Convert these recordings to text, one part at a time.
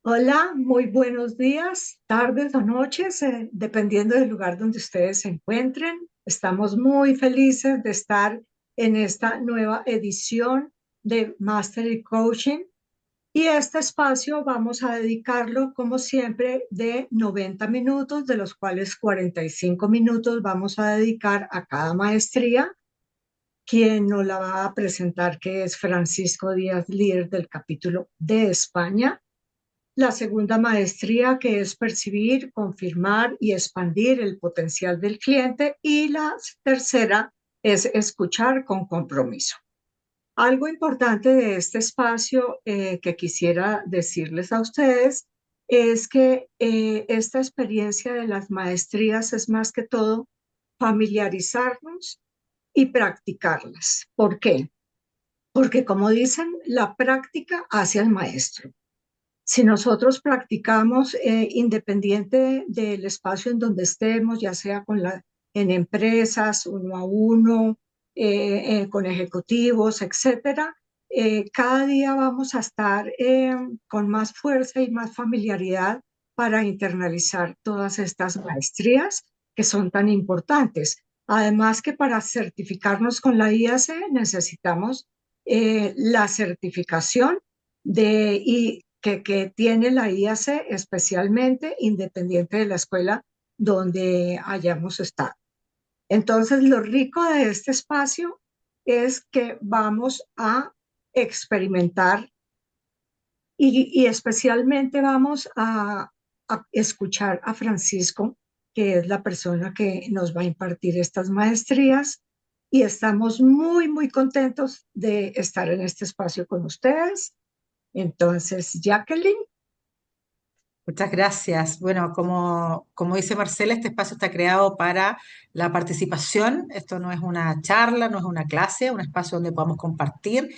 Hola, muy buenos días, tardes o noches, dependiendo del lugar donde ustedes se encuentren. Estamos muy felices de estar en esta nueva edición de Mastery Coaching y este espacio vamos a dedicarlo, como siempre, de 90 minutos, de los cuales 45 minutos vamos a dedicar a cada maestría. Quien nos la va a presentar, que es Francisco Díaz, líder del capítulo de España. La segunda maestría, que es percibir, confirmar y expandir el potencial del cliente. Y la tercera es escuchar con compromiso. Algo importante de este espacio que quisiera decirles a ustedes es que esta experiencia de las maestrías es más que todo familiarizarnos y practicarlas. ¿Por qué? Porque como dicen, la práctica hace al maestro. Si nosotros practicamos independiente del espacio en donde estemos, ya sea en empresas, uno a uno, con ejecutivos, etcétera, cada día vamos a estar con más fuerza y más familiaridad para internalizar todas estas maestrías que son tan importantes. Además que para certificarnos con la IAC necesitamos la certificación que tiene la IAC, especialmente independiente de la escuela donde hayamos estado. Entonces, lo rico de este espacio es que vamos a experimentar y especialmente vamos a escuchar a Francisco, que es la persona que nos va a impartir estas maestrías. Y estamos muy, muy contentos de estar en este espacio con ustedes. Entonces, Jacqueline. Muchas gracias. Bueno, como dice Marcela, este espacio está creado para la participación. Esto no es una charla, no es una clase, es un espacio donde podamos compartir.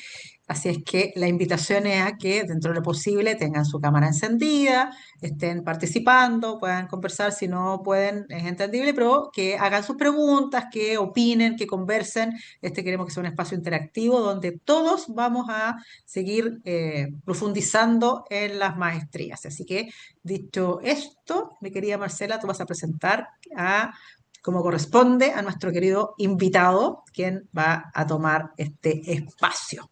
Así es que la invitación es a que, dentro de lo posible, tengan su cámara encendida, estén participando, puedan conversar. Si no pueden, es entendible, pero que hagan sus preguntas, que opinen, que conversen. Queremos que sea un espacio interactivo donde todos vamos a seguir profundizando en las maestrías. Así que, dicho esto, mi querida Marcela, tú vas a presentar como corresponde, a nuestro querido invitado, quien va a tomar este espacio.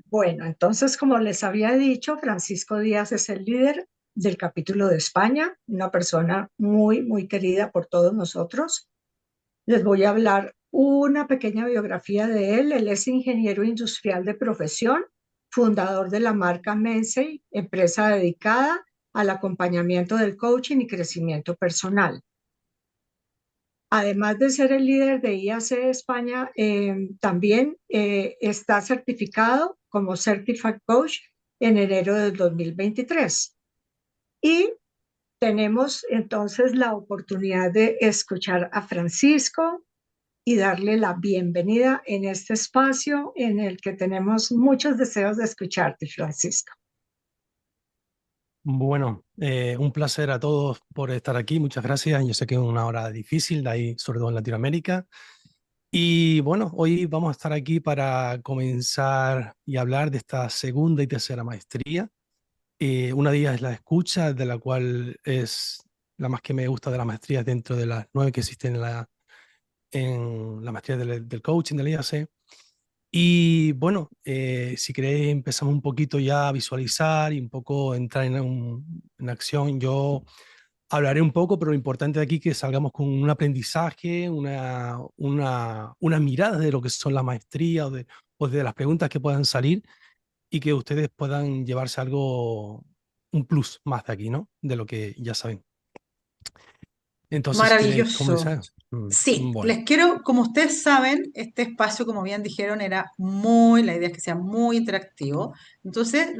Bueno, entonces, como les había dicho, Francisco Díaz es el líder del capítulo de España, una persona muy, muy querida por todos nosotros. Les voy a hablar una pequeña biografía de él. Él es ingeniero industrial de profesión, fundador de la marca Mensei, empresa dedicada al acompañamiento del coaching y crecimiento personal. Además de ser el líder de IAC España, también está certificado como Certified Coach en enero del 2023. Y tenemos entonces la oportunidad de escuchar a Francisco y darle la bienvenida en este espacio en el que tenemos muchos deseos de escucharte, Francisco. Bueno, un placer a todos por estar aquí. Muchas gracias. Yo sé que es una hora difícil, de ahí, sobre todo en Latinoamérica. Y bueno, hoy vamos a estar aquí para comenzar y hablar de esta segunda y tercera maestría. Una de ellas es la escucha, de la cual es la más que me gusta de las maestrías dentro de las 9 que existen en la maestría del coaching, del IAC. Y bueno, si queréis empezamos un poquito ya a visualizar y un poco entrar en acción. Yo hablaré un poco, pero lo importante de aquí es que salgamos con un aprendizaje, una mirada de lo que son las maestrías o de las preguntas que puedan salir y que ustedes puedan llevarse algo, un plus más de aquí, ¿no? De lo que ya saben. Entonces, si queréis Maravilloso. comenzar. Sí, Bueno. les quiero, como ustedes saben, este espacio, como bien dijeron, la idea es que sea muy interactivo. Entonces,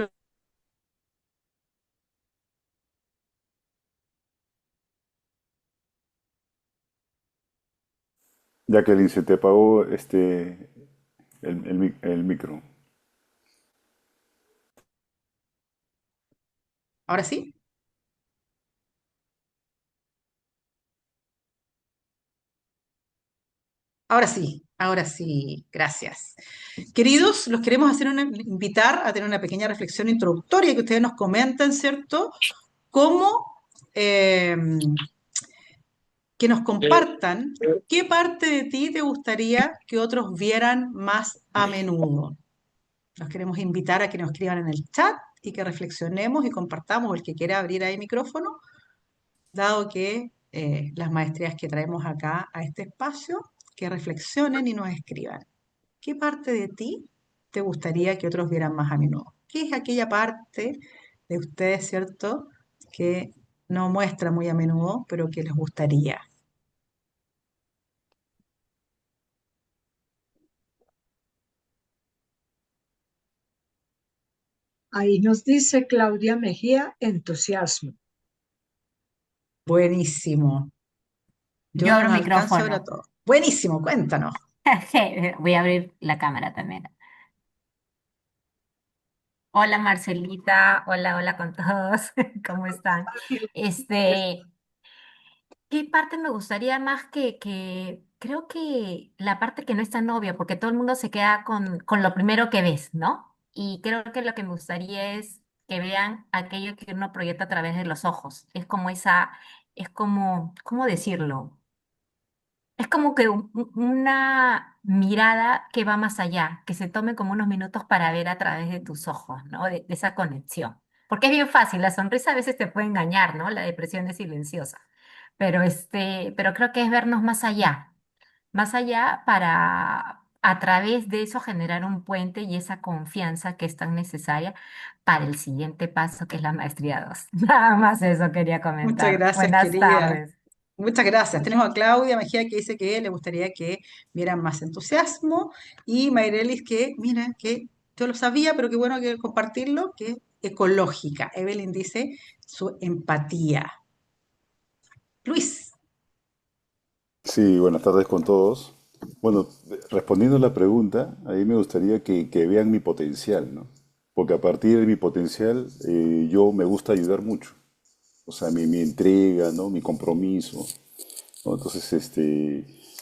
Jacqueline, se te apagó el micro. ahora sí. ahora sí, gracias. Queridos, los queremos invitar a tener una pequeña reflexión introductoria que ustedes nos comenten, ¿cierto? Cómo eh, que nos compartan qué parte de ti te gustaría que otros vieran más a menudo. Los queremos invitar a que nos escriban en el chat y que reflexionemos y compartamos, el que quiera abrir ahí micrófono, dado que las maestrías que traemos acá a este espacio, que reflexionen y nos escriban. ¿Qué parte de ti te gustaría que otros vieran más a menudo? ¿Qué es aquella parte de ustedes, cierto, que no muestra muy a menudo, pero que les gustaría? Ahí nos dice Claudia Mejía, entusiasmo. Buenísimo. Yo Yo no abro los alcanzo a ver a micrófono. todos. Buenísimo, cuéntanos. Voy a abrir la cámara también. Hola Marcelita, hola, hola con todos. ¿Cómo están? Este, ¿qué parte me gustaría más que creo que la parte que no es tan obvia, porque todo el mundo se queda con lo primero que ves, ¿no? Y creo que lo que me gustaría es que vean aquello que uno proyecta a través de los ojos. Es como, ¿cómo decirlo? Es como que una mirada que va más allá, que se tome como unos minutos para ver a través de tus ojos, ¿no? De esa conexión. Porque es bien fácil, la sonrisa a veces te puede engañar, ¿no? La depresión es silenciosa. Pero creo que es vernos más allá para a través de eso generar un puente y esa confianza que es tan necesaria para el siguiente paso, que es la maestría 2. Nada más eso quería Muchas comentar. gracias, Buenas querida. tardes. Muchas gracias. Tenemos a Claudia Mejía que dice que le gustaría que vieran más entusiasmo y Mayrelis que, mira, que yo lo sabía, pero qué bueno que compartirlo, que ecológica. Evelyn dice su empatía. Luis, Sí, buenas tardes con todos. Bueno, respondiendo a la pregunta, a mí me gustaría que vean mi potencial, ¿no? Porque a partir de mi potencial, yo me gusta ayudar mucho. O sea, mi entrega, ¿no? Mi compromiso, ¿no? Entonces,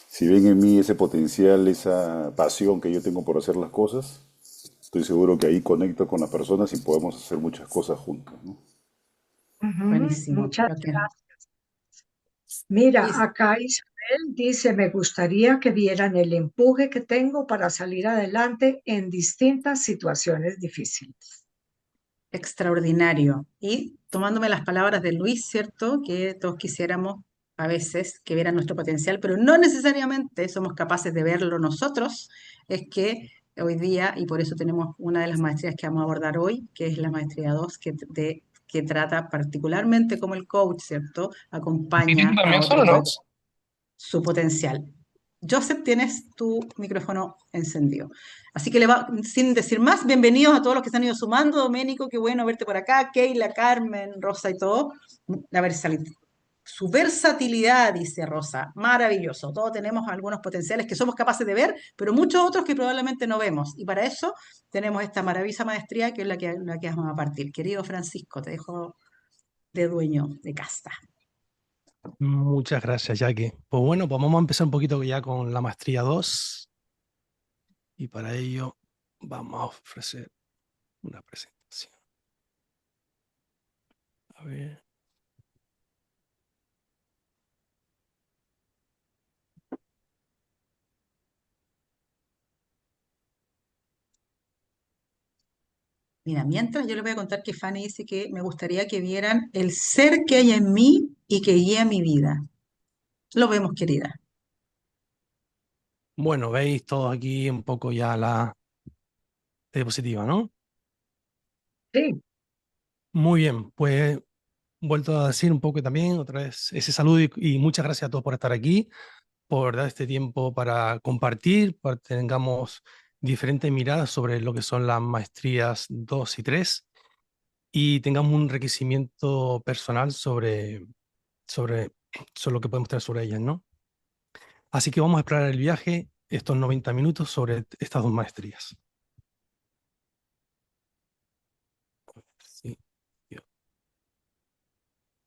si ven en mí ese potencial, esa pasión que yo tengo por hacer las cosas, estoy seguro que ahí conecto con las personas y podemos hacer muchas cosas juntos, ¿no? Ujú, buenísimo. muchas Lo que gracias. Mira, es acá Isabel dice, me gustaría que vieran el empuje que tengo para salir adelante en distintas situaciones difíciles. extraordinario. Y tomándome las palabras de Luis, ¿cierto? Que todos quisiéramos a veces que vieran nuestro potencial, pero no necesariamente somos capaces de verlo nosotros, es que hoy día, y por eso tenemos una de las maestrías que vamos a abordar hoy, que es la maestría 2 que trata particularmente como el coach, ¿cierto? ¿Meeting Acompaña a también solo, otros a no? ver su potencial. Joseph, tienes tu micrófono encendido. Así que sin decir más, bienvenidos a todos los que se han ido sumando. Doménico, qué bueno verte por acá. Keila, Carmen, Rosa y todo. La versatilidad. Su versatilidad, dice Rosa, maravilloso. Todos tenemos algunos potenciales que somos capaces de ver, pero muchos otros que probablemente no vemos. Y para eso tenemos esta maravillosa maestría que es la que vamos a partir. Querido Francisco, te dejo de dueño de casa. Muchas gracias, Jackie. Pues bueno, pues vamos a empezar un poquito ya con la maestría 2 y para ello vamos a ofrecer una presentación. A ver. Mira, mientras yo les voy a contar que Fanny dice que me gustaría que vieran el ser que hay en mí y que guía mi vida. Lo vemos, querida. Bueno, veis todo aquí un poco ya la diapositiva, ¿no? Sí, Muy bien, pues vuelto a decir un poco también otra vez ese saludo y muchas gracias a todos por estar aquí, por dar este tiempo para compartir, para que tengamos diferentes miradas sobre lo que son las maestrías 2 y 3 y tengamos un enriquecimiento personal sobre, sobre lo que podemos tener sobre ellas, ¿no? Así que vamos a explorar el viaje, estos 90 minutos sobre estas dos maestrías. Sí.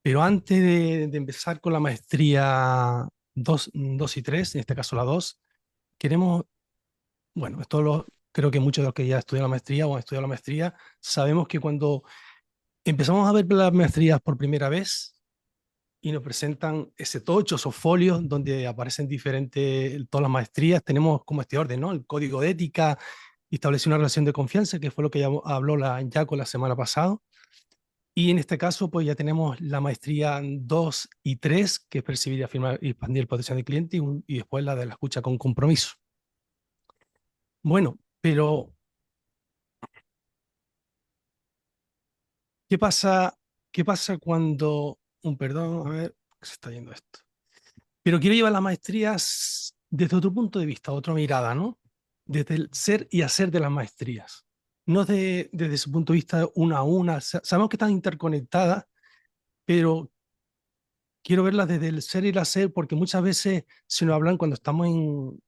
Pero antes de empezar con la maestría 2 y 3, en este caso la 2, queremos, bueno, creo que muchos de los que ya estudian la maestría o han estudiado la maestría, sabemos que cuando empezamos a ver las maestrías por primera vez y nos presentan ese tocho, esos folios donde aparecen diferentes, todas las maestrías, tenemos como este orden, ¿no? El código de ética, establecer una relación de confianza, que fue lo que ya habló la Yaco la semana pasada. Y en este caso, pues ya tenemos la maestría 2 y 3, que es percibir y afirmar y expandir el potencial del cliente, y después la de la escucha con compromiso. Bueno, pero ¿qué pasa, qué pasa cuando, un perdón, a ver, se está yendo esto. Pero quiero llevar las maestrías desde otro punto de vista, otra mirada, ¿no? Desde el ser y hacer de las maestrías. No desde su punto de vista una a una. Sabemos que están interconectadas, pero quiero verlas desde el ser y el hacer, porque muchas veces se nos hablan cuando estamos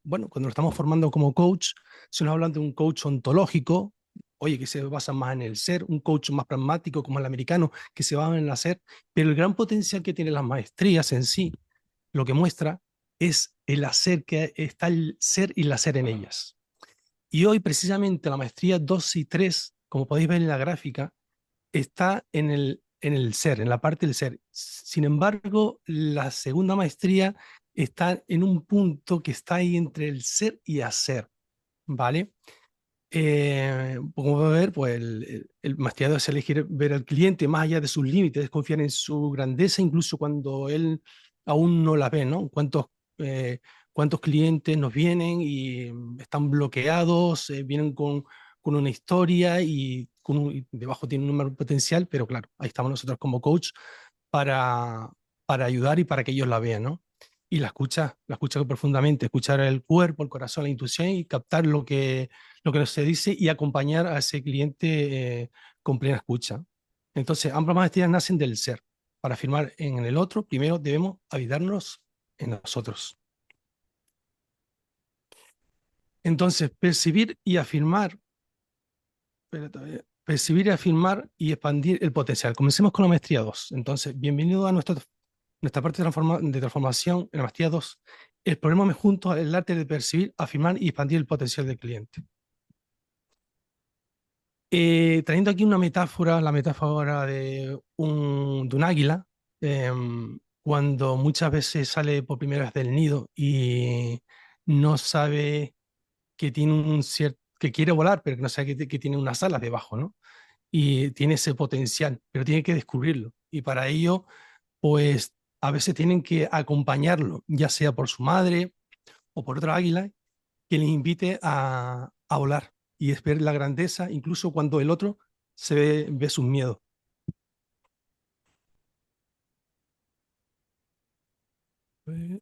bueno, cuando nos estamos formando como coach, se nos hablan de un coach ontológico, oye, que se basa más en el ser, un coach más pragmático como el americano, que se basa en el hacer, pero el gran potencial que tienen las maestrías en sí, lo que muestra es el hacer, que está el ser y el hacer en ellas. Y hoy precisamente la maestría 2 y 3, como podéis ver en la gráfica, está en el ser, en la parte del ser. Sin embargo, la segunda maestría está en un punto que está ahí entre el ser y hacer, ¿vale? Como puedo ver, pues el maestría es elegir ver al cliente más allá de sus límites, confiar en su grandeza, incluso cuando él aún no la ve, ¿no? ¿Cuántos clientes nos vienen y están bloqueados, vienen con una historia y debajo tiene un número potencial, pero claro, ahí estamos nosotros como coach para, para ayudar y para que ellos la vean, ¿no? Y la escucha profundamente, escuchar el cuerpo, el corazón, la intuición y captar lo que se dice y acompañar a ese cliente con plena escucha. Entonces, ambas maestrías nacen del ser. Para afirmar en el otro, primero debemos habitarnos en nosotros. Entonces, percibir y afirmar y expandir el potencial. Comencemos con la maestría 2. Entonces, bienvenido a nuestra parte de transformación en la maestría 2. Explorémosme juntos el arte de percibir, afirmar y expandir el potencial del cliente. Trayendo aquí una metáfora, la metáfora de un águila, eh, cuando muchas veces sale por primera vez del nido y no sabe que tiene que quiere volar, pero que no sabe que tiene unas alas debajo, ¿no? Y tiene ese potencial, pero tiene que descubrirlo. Y para ello, pues a veces tienen que acompañarlo, ya sea por su madre o por otra águila, que les invite a volar y es ver la grandeza, incluso cuando el otro ve sus miedos. ¿Qué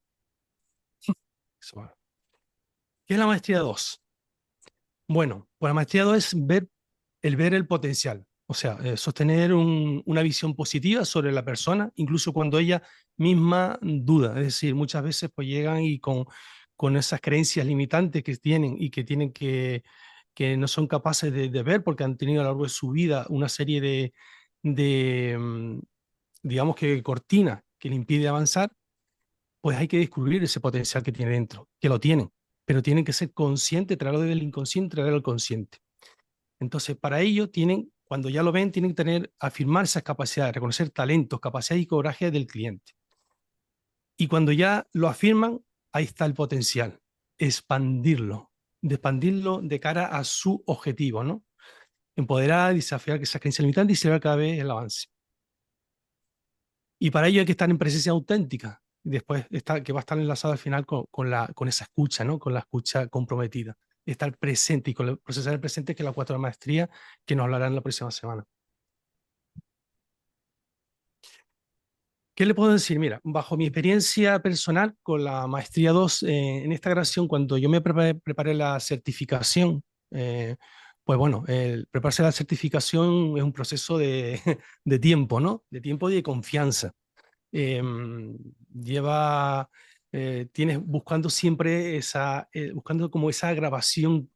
es la maestría 2? Bueno, pues la maestría 2 es ver el potencial, o sea, sostener una visión positiva sobre la persona, incluso cuando ella misma duda. Es decir, muchas veces pues llegan y con esas creencias limitantes que tienen y que no son capaces de ver porque han tenido a lo largo de su vida una serie de digamos que cortina que le impide avanzar, pues hay que descubrir ese potencial que tiene dentro, que lo tienen, pero tienen que ser conscientes, traerlo del inconsciente, traerlo al consciente. Entonces, para ello cuando ya lo ven, tienen que afirmar esas capacidades, reconocer talentos, capacidades y coraje del cliente. Y cuando ya lo afirman, ahí está el potencial, expandirlo de cara a su objetivo, ¿no? Empoderar y desafiar esas creencias limitantes y acelerar cada vez el avance. Y para ello hay que estar en presencia auténtica. Y después que va a estar enlazado al final con esa escucha, ¿no? Con la escucha comprometida. Estar presente y con el proceso del presente, que es la 4 de maestría, que nos hablarán la próxima semana. ¿Qué le puedo decir? Mira, bajo mi experiencia personal con la maestría 2, en esta grabación, cuando yo me preparé la certificación, pues bueno, el prepararse la certificación es un proceso de tiempo, ¿no? De tiempo y de confianza. eh, lleva, tienes buscando siempre buscando como esa grabación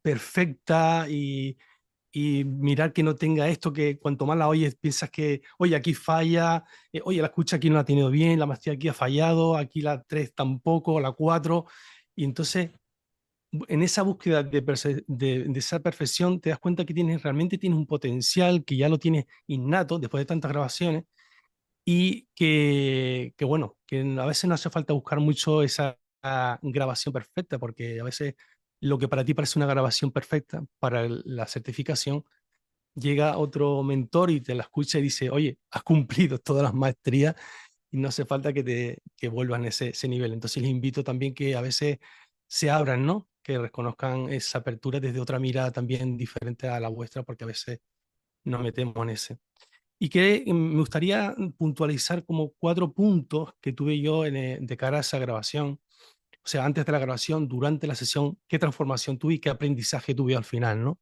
perfecta y mirar que no tenga esto, que cuanto más la oyes piensas que, oye, aquí falla, oye, la escucha aquí no la ha tenido bien, la maestría aquí ha fallado, aquí la 3 tampoco, la 4 y entonces en esa búsqueda de esa perfección, te das cuenta que realmente tienes un potencial, que ya lo tienes innato después de tantas grabaciones y bueno, que a veces no hace falta buscar mucho esa grabación perfecta, porque a veces lo que para ti parece una grabación perfecta para la certificación, llega otro mentor y te la escucha y dice, oye, has cumplido todas las maestrías y no hace falta que vuelvan a ese nivel. Entonces les invito también que a veces se abran, ¿no? Que reconozcan esa apertura desde otra mirada también diferente a la vuestra, porque a veces nos metemos en ese. Y que me gustaría puntualizar como 4 puntos que tuve yo de cara a esa grabación. O sea, antes de la grabación, durante la sesión, qué transformación tuve y qué aprendizaje tuve al final, ¿no?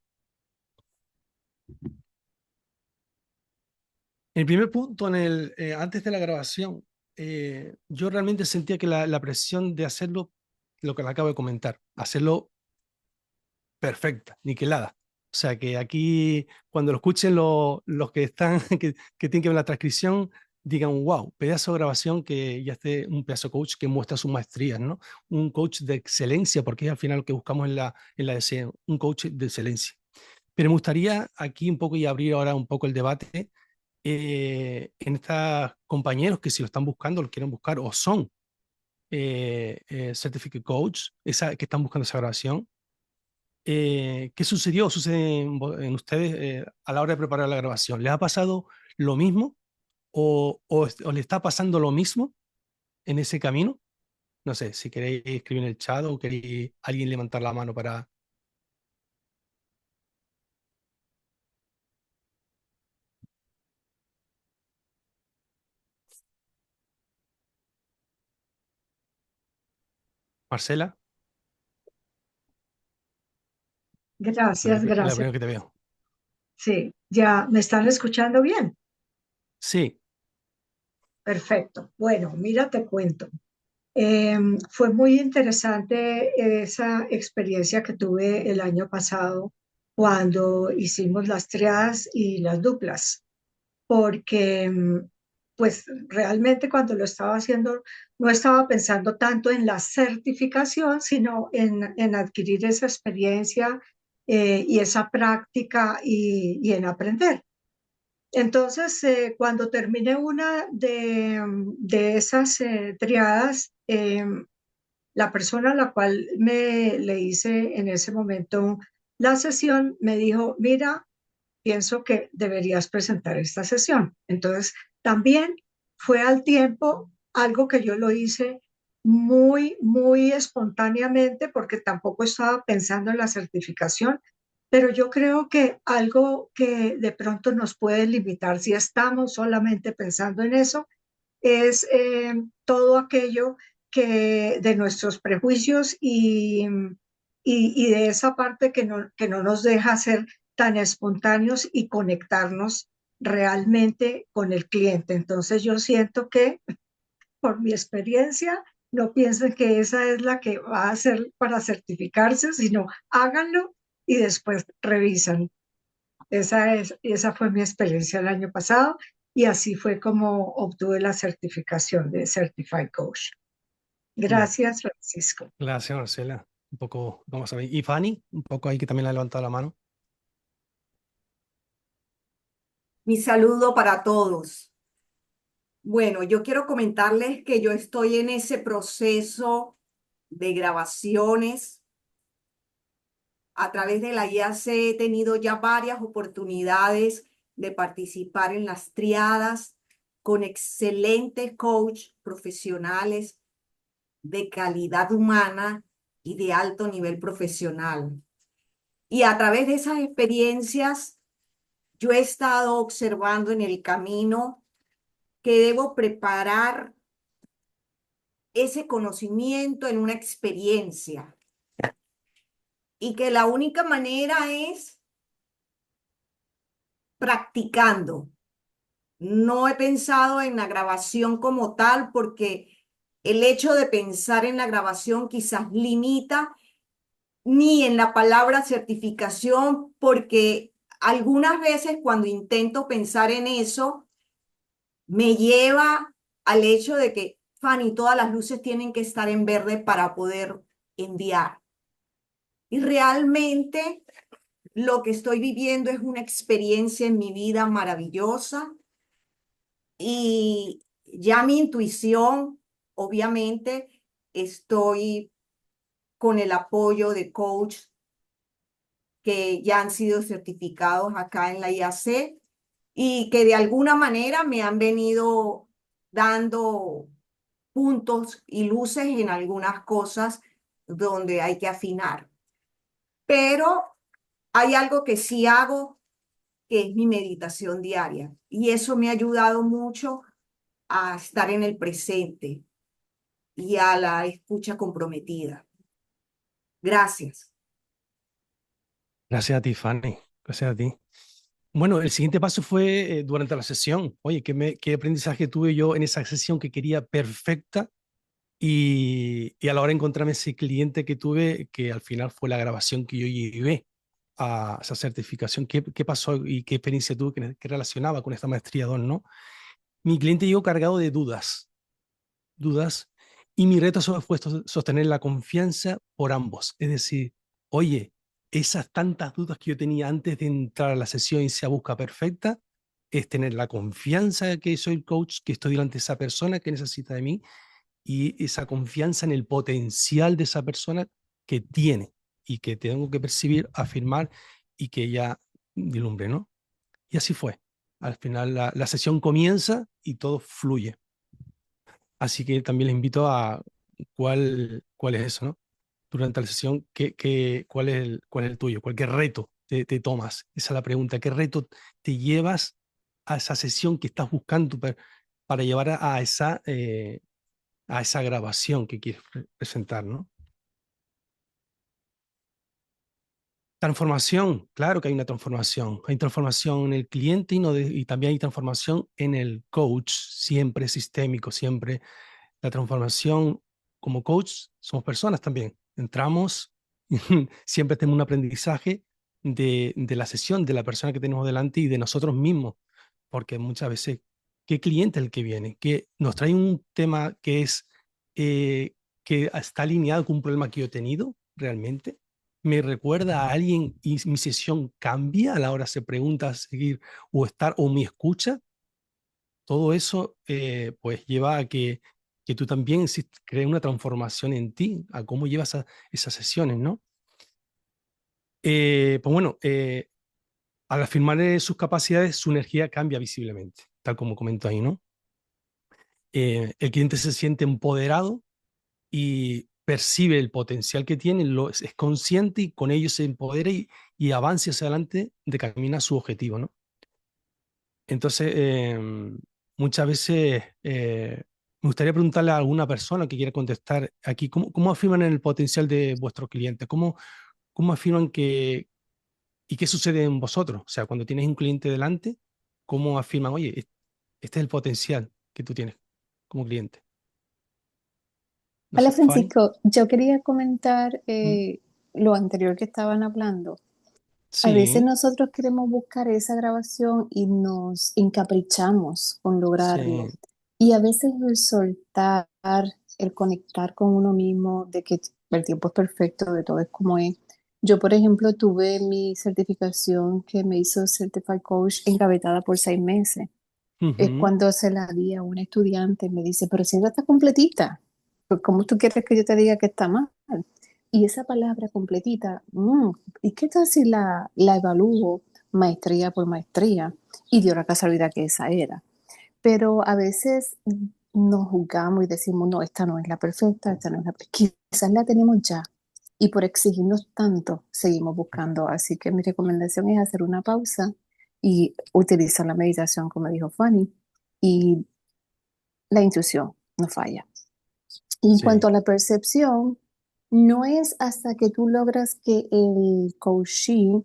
El primer punto, antes de la grabación, yo realmente sentía que la presión de hacerlo, lo que le acabo de comentar, hacerlo perfecta, niquelada. O sea, que aquí, cuando lo escuchen los que están, que tienen que ver la transcripción, digan, wow, pedazo de grabación que ya esté un pedazo coach que muestra sus maestrías, ¿no? Un coach de excelencia, porque es al final lo que buscamos en la DCE, un coach de excelencia. Pero me gustaría aquí un poco y abrir ahora un poco el debate en estos compañeros que si lo están buscando, lo quieren buscar o son Certificate Coach, que están buscando esa grabación. ¿Qué sucedió? ¿Sucede en ustedes a la hora de preparar la grabación? ¿Les ha pasado lo mismo o le está pasando lo mismo en ese camino? No sé, si queréis escribir en el chat o queréis alguien levantar la mano para Marcela, Gracias, la gracias. primera que te veo. Sí, ya me están escuchando bien. Sí, Perfecto. Bueno, mira, te cuento. Fue muy interesante esa experiencia que tuve el año pasado cuando hicimos las triadas y las duplas, porque pues realmente cuando lo estaba haciendo no estaba pensando tanto en la certificación, sino en adquirir esa experiencia y esa práctica y en aprender. Entonces, cuando terminé una de esas triadas, la persona a la cual le hice en ese momento la sesión me dijo, mira, pienso que deberías presentar esta sesión. Entonces, también fue al tiempo algo que yo lo hice muy, muy espontáneamente porque tampoco estaba pensando en la certificación, pero yo creo que algo que de pronto nos puede limitar si estamos solamente pensando en eso es todo aquello que de nuestros prejuicios y de esa parte que no nos deja ser tan espontáneos y conectarnos realmente con el cliente. Entonces yo siento que por mi experiencia, no piensen que esa es la que va a ser para certificarse, sino háganlo y después revisan. Esa fue mi experiencia el año pasado y así fue como obtuve la certificación de Certified Coach. mm, Gracias, Francisco. gracias Marcela. Un poco, vamos a ver. Y Fanny, un poco ahí que también le ha levantado la mano. Mi saludo para todos. Bueno, yo quiero comentarles que yo estoy en ese proceso de grabaciones. A través de la IAC he tenido ya varias oportunidades de participar en las triadas con excelentes coach profesionales de calidad humana y de alto nivel profesional. Y a través de esas experiencias, yo he estado observando en el camino que debo preparar ese conocimiento en una experiencia y que la única manera es practicando. No he pensado en la grabación como tal porque el hecho de pensar en la grabación quizás limita, ni en la palabra certificación, porque algunas veces cuando intento pensar en eso, me lleva al hecho de que, Fanny, todas las luces tienen que estar en verde para poder enviar. Y realmente lo que estoy viviendo es una experiencia en mi vida maravillosa y ya mi intuición, obviamente, estoy con el apoyo de coach que ya han sido certificados acá en la IAC y que de alguna manera me han venido dando puntos y luces en algunas cosas donde hay que afinar. Pero hay algo que sí hago, que es mi meditación diaria, y eso me ha ayudado mucho a estar en el presente y a la escucha comprometida. Gracias. Gracias a ti, Fanny. Gracias a ti. Bueno, el siguiente paso fue durante la sesión. Oye, qué aprendizaje tuve yo en esa sesión que quería perfecta y a la hora de encontrarme ese cliente que tuve, que al final fue la grabación que yo llevé a esa certificación. ¿Qué pasó y qué experiencia tuve que relacionaba con esta maestría 2, ¿no? Mi cliente llegó cargado de dudas, y mi reto fue sostener la confianza por ambos. Es decir, oye, esas tantas dudas que yo tenía antes de entrar a la sesión y sea busca perfecta, es tener la confianza de que soy el coach, que estoy delante de esa persona que necesita de mí y esa confianza en el potencial de esa persona que tiene y que tengo que percibir, afirmar y que ya dilumbre, ¿no? Y así fue. Al final la sesión comienza y todo fluye. Así que también les invito a cuál es eso, ¿no? Durante la sesión, cuál es el tuyo? ¿Cuál qué reto te tomas? Esa es la pregunta. ¿Qué reto te llevas a esa sesión que estás buscando para llevar a esa grabación que quieres presentar, ¿no? Transformación, claro que hay una transformación. Hay transformación en el cliente y también hay transformación en el coach, siempre sistémico, siempre. La transformación como coach, somos personas también. Entramos, siempre tenemos un aprendizaje de la sesión, de la persona que tenemos delante y de nosotros mismos, porque muchas veces, ¿qué cliente es el que viene? Que nos trae un tema eh, que está alineado con un problema que yo he tenido realmente. Me recuerda a alguien y mi sesión cambia a la hora se pregunta seguir o estar o me escucha. Todo eso pues lleva a que tú también crees una transformación en ti, a cómo llevas esas sesiones, ¿no? Pues bueno, al afirmar sus capacidades, su energía cambia visiblemente, tal como comentó ahí, ¿no? El cliente se siente empoderado y percibe el potencial que tiene, es consciente y con ello se empodera y avanza hacia adelante de camino a su objetivo, ¿no? Entonces, muchas veces me gustaría preguntarle a alguna persona que quiera contestar aquí, ¿cómo afirman el potencial de vuestros clientes? ¿Cómo afirman y qué sucede en vosotros? O sea, cuando tienes un cliente delante, ¿cómo afirman, oye, este es el potencial que tú tienes como cliente? No Hola sé, Fanny. Francisco, yo quería comentar Mm. lo anterior que estaban hablando. A veces Sí, nosotros queremos buscar esa grabación y nos encaprichamos con lograrlo. sí. Y a veces el soltar, el conectar con uno mismo, de que el tiempo es perfecto, de todo es como es. Yo, por ejemplo, tuve mi certificación que me hizo Certified Coach engavetada por 6 meses. Es Ujú. cuando se la di a un estudiante, me dice, pero si ella está completita, pues ¿cómo tú quieres que yo te diga que está mal? Y esa palabra completita, ¿y qué tal si la evalúo maestría por maestría? Y dio la casualidad que esa era. Pero a veces nos juzgamos y decimos, no, esta no es la perfecta, esta no es la perfecta. Quizás la tenemos ya. Y por exigirnos tanto, seguimos buscando. Así que mi recomendación es hacer una pausa y utilizar la meditación, como dijo Fanny, y la intuición no falla. Y en Sí. cuanto a la percepción, no es hasta que tú logras que el coachee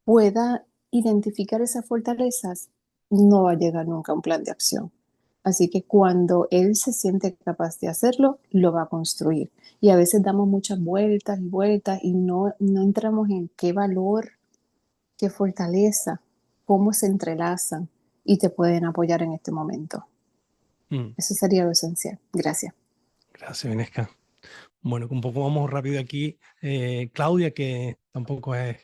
pueda identificar esas fortalezas, no va a llegar nunca a un plan de acción. Así que cuando él se siente capaz de hacerlo, lo va a construir. Y a veces damos muchas vueltas y vueltas y no entramos en qué valor, qué fortaleza, cómo se entrelazan y te pueden apoyar en este momento. Mm. Eso sería lo esencial. Gracias. Gracias, Venesca. Bueno, un poco vamos rápido aquí. Claudia, que tampoco tiene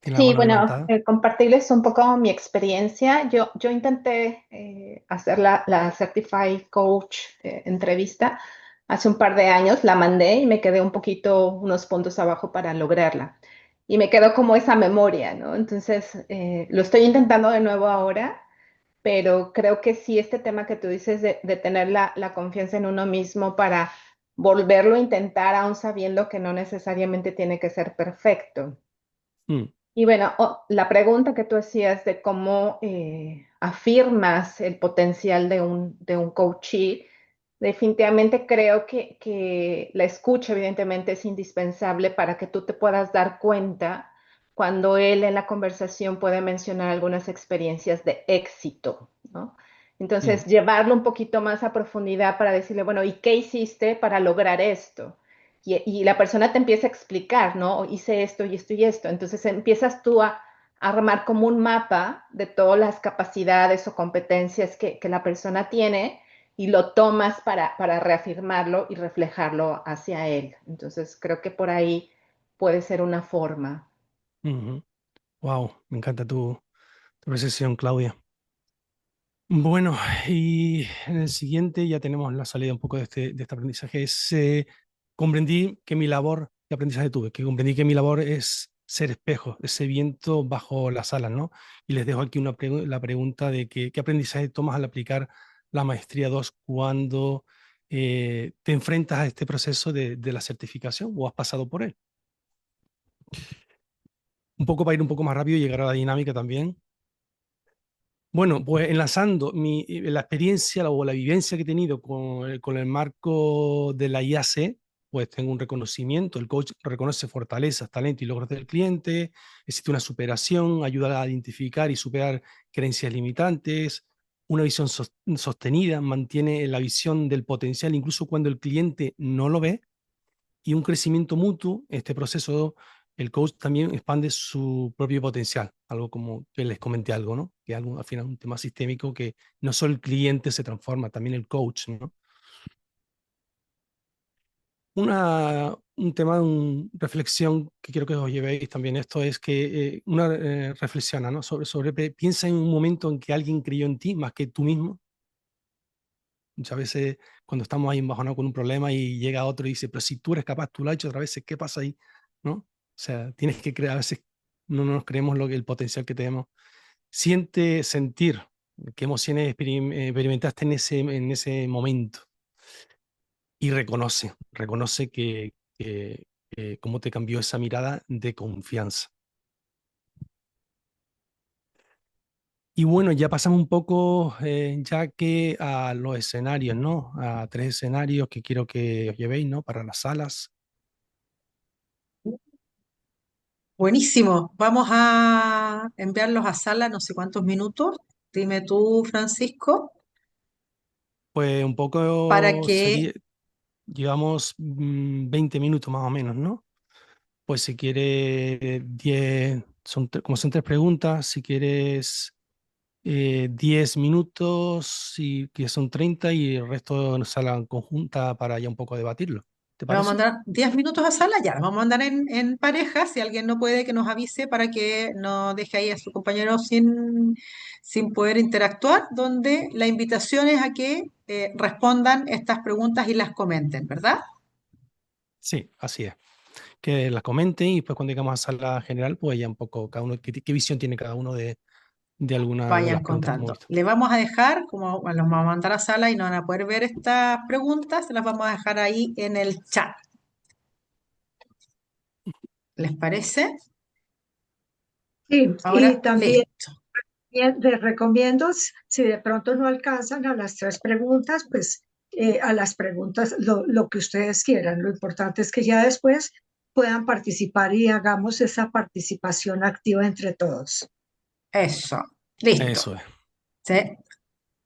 la Sí, mano bueno, levantada. compartirles un poco mi experiencia. Yo intenté hacer la Certified Coach entrevista hace un par de años, la mandé y me quedé un poquito, unos puntos abajo para lograrla. Y me quedó como esa memoria, ¿no? Entonces, lo estoy intentando de nuevo ahora, pero creo que sí, este tema que tú dices de tener la confianza en uno mismo para volverlo a intentar, aún sabiendo que no necesariamente tiene que ser perfecto. Mm, Y bueno, la pregunta que tú hacías de cómo afirmas el potencial de un coachee, definitivamente creo que la escucha evidentemente es indispensable para que tú te puedas dar cuenta cuando él en la conversación puede mencionar algunas experiencias de éxito, ¿no? Entonces, mm, llevarlo un poquito más a profundidad para decirle, bueno, ¿y qué hiciste para lograr esto? Y la persona te empieza a explicar, ¿no? Hice esto y esto y esto. Entonces empiezas tú a armar como un mapa de todas las capacidades o competencias que la persona tiene y lo tomas para reafirmarlo y reflejarlo hacia él. Entonces creo que por ahí puede ser una forma. Wow, me encanta tu precisión, Claudia. Bueno, y en el siguiente ya tenemos la salida un poco de este aprendizaje. Comprendí que mi labor, ¿qué aprendizaje tuve? Que comprendí que mi labor es ser espejo, ese viento bajo las alas, ¿no? Y les dejo aquí la pregunta de qué aprendizaje tomas al aplicar la maestría 2 cuando te enfrentas a este proceso de la certificación o has pasado por él. Un poco para ir un poco más rápido y llegar a la dinámica también. Bueno, pues enlazando la experiencia o la vivencia que he tenido con el marco de la IAC, pues tengo un reconocimiento, el coach reconoce fortalezas, talentos y logros del cliente, existe una superación, ayuda a identificar y superar creencias limitantes, una visión sostenida, mantiene la visión del potencial incluso cuando el cliente no lo ve, y un crecimiento mutuo. Este proceso, el coach también expande su propio potencial, algo como que les comenté algo, ¿no? Que algo, al final un tema sistémico que no solo el cliente se transforma, también el coach, ¿no? Un tema, una reflexión que quiero que os llevéis también esto es que reflexiona, ¿no? Piensa en un momento en que alguien creyó en ti más que tú mismo. Muchas veces cuando estamos ahí embajonados con un problema y llega otro y dice, pero si tú eres capaz, tú lo has hecho otras veces, ¿qué pasa ahí? ¿No? O sea, tienes que creer, a veces no nos creemos el potencial que tenemos. Sentir qué emociones experimentaste en ese momento y reconoce que cómo te cambió esa mirada de confianza. Y bueno, ya pasamos un poco, ya que a los escenarios, ¿no? A 3 escenarios que quiero que os llevéis, ¿no? Para las salas. Buenísimo. Vamos a enviarlos a sala no sé cuántos minutos. Dime tú, Francisco, Pues un para poco que sería, llevamos 20 minutos más o menos, ¿no? Pues si quieres 10, como son 3 preguntas, si quieres 10 minutos, y que son 30 y el resto en sala conjunta para ya un poco debatirlo. ¿Te le vamos a parece? mandar 10 minutos a sala, ya, los vamos a mandar en pareja. Si alguien no puede, que nos avise para que no deje ahí a su compañero sin poder interactuar, donde la invitación es a que respondan estas preguntas y las comenten, ¿verdad? Sí, así es. Que las comenten y después cuando llegamos a sala general, pues ya un poco cada uno, qué visión tiene cada uno de alguna de Vayan las preguntas que hemos contando. visto. Le vamos a dejar, como bueno, los vamos a mandar a sala y no van a poder ver estas preguntas, se las vamos a dejar ahí en el chat. ¿Les parece? Sí, y Ahora, también listo. les recomiendo, si de pronto no alcanzan a las 3 preguntas, pues a las preguntas lo que ustedes quieran. Lo importante es que ya después puedan participar y hagamos esa participación activa entre todos. Eso, listo. Eso es. Sí,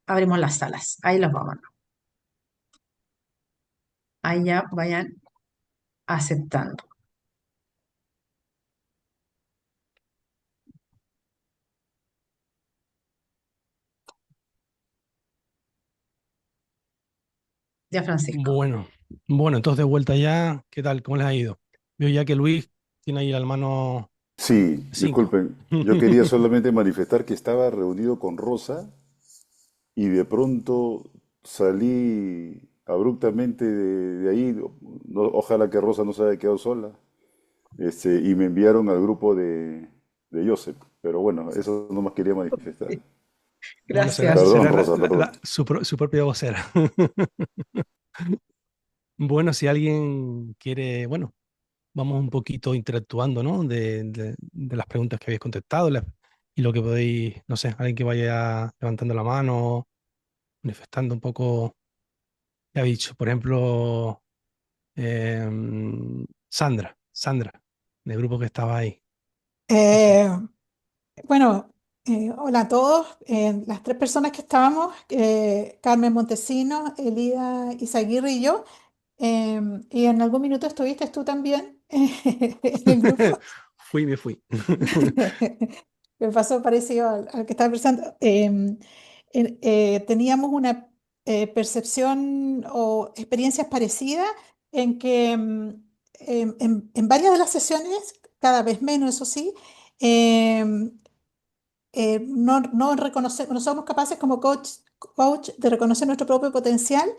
abrimos las salas. Ahí los vamos. Ahí ya vayan aceptando. Ya, Francisco. Bueno. Bueno, entonces de vuelta ya, ¿qué tal? ¿Cómo les ha ido? Veo ya que Luis tiene ahí la mano Sí, 5. disculpen, yo quería solamente manifestar que estaba reunido con Rosa y de pronto salí abruptamente de ahí. Ojalá que Rosa no se haya quedado sola. Y me enviaron al grupo de Joseph. Pero bueno, eso nomás quería manifestar. Bueno, será, Gracias. Perdón, será Rosa, perdón. su propia vocera. Bueno, si alguien quiere, bueno, vamos un poquito interactuando, ¿no? De las preguntas que habéis contestado y lo que podéis, no sé, alguien que vaya levantando la mano, manifestando un poco, ya he dicho, por ejemplo, Sandra, del grupo que estaba ahí. No sé. Eh, bueno, hola a todos. Las tres personas que estábamos, Carmen Montesinos, Elida Izaguirre y yo, y en algún minuto estuviste tú también en el grupo. Me fui. Me pasó parecido al que estaba pensando. Teníamos una percepción o experiencias parecidas en que en varias de las sesiones, cada vez menos, eso sí, em, no no somos capaces como coach de reconocer nuestro propio potencial,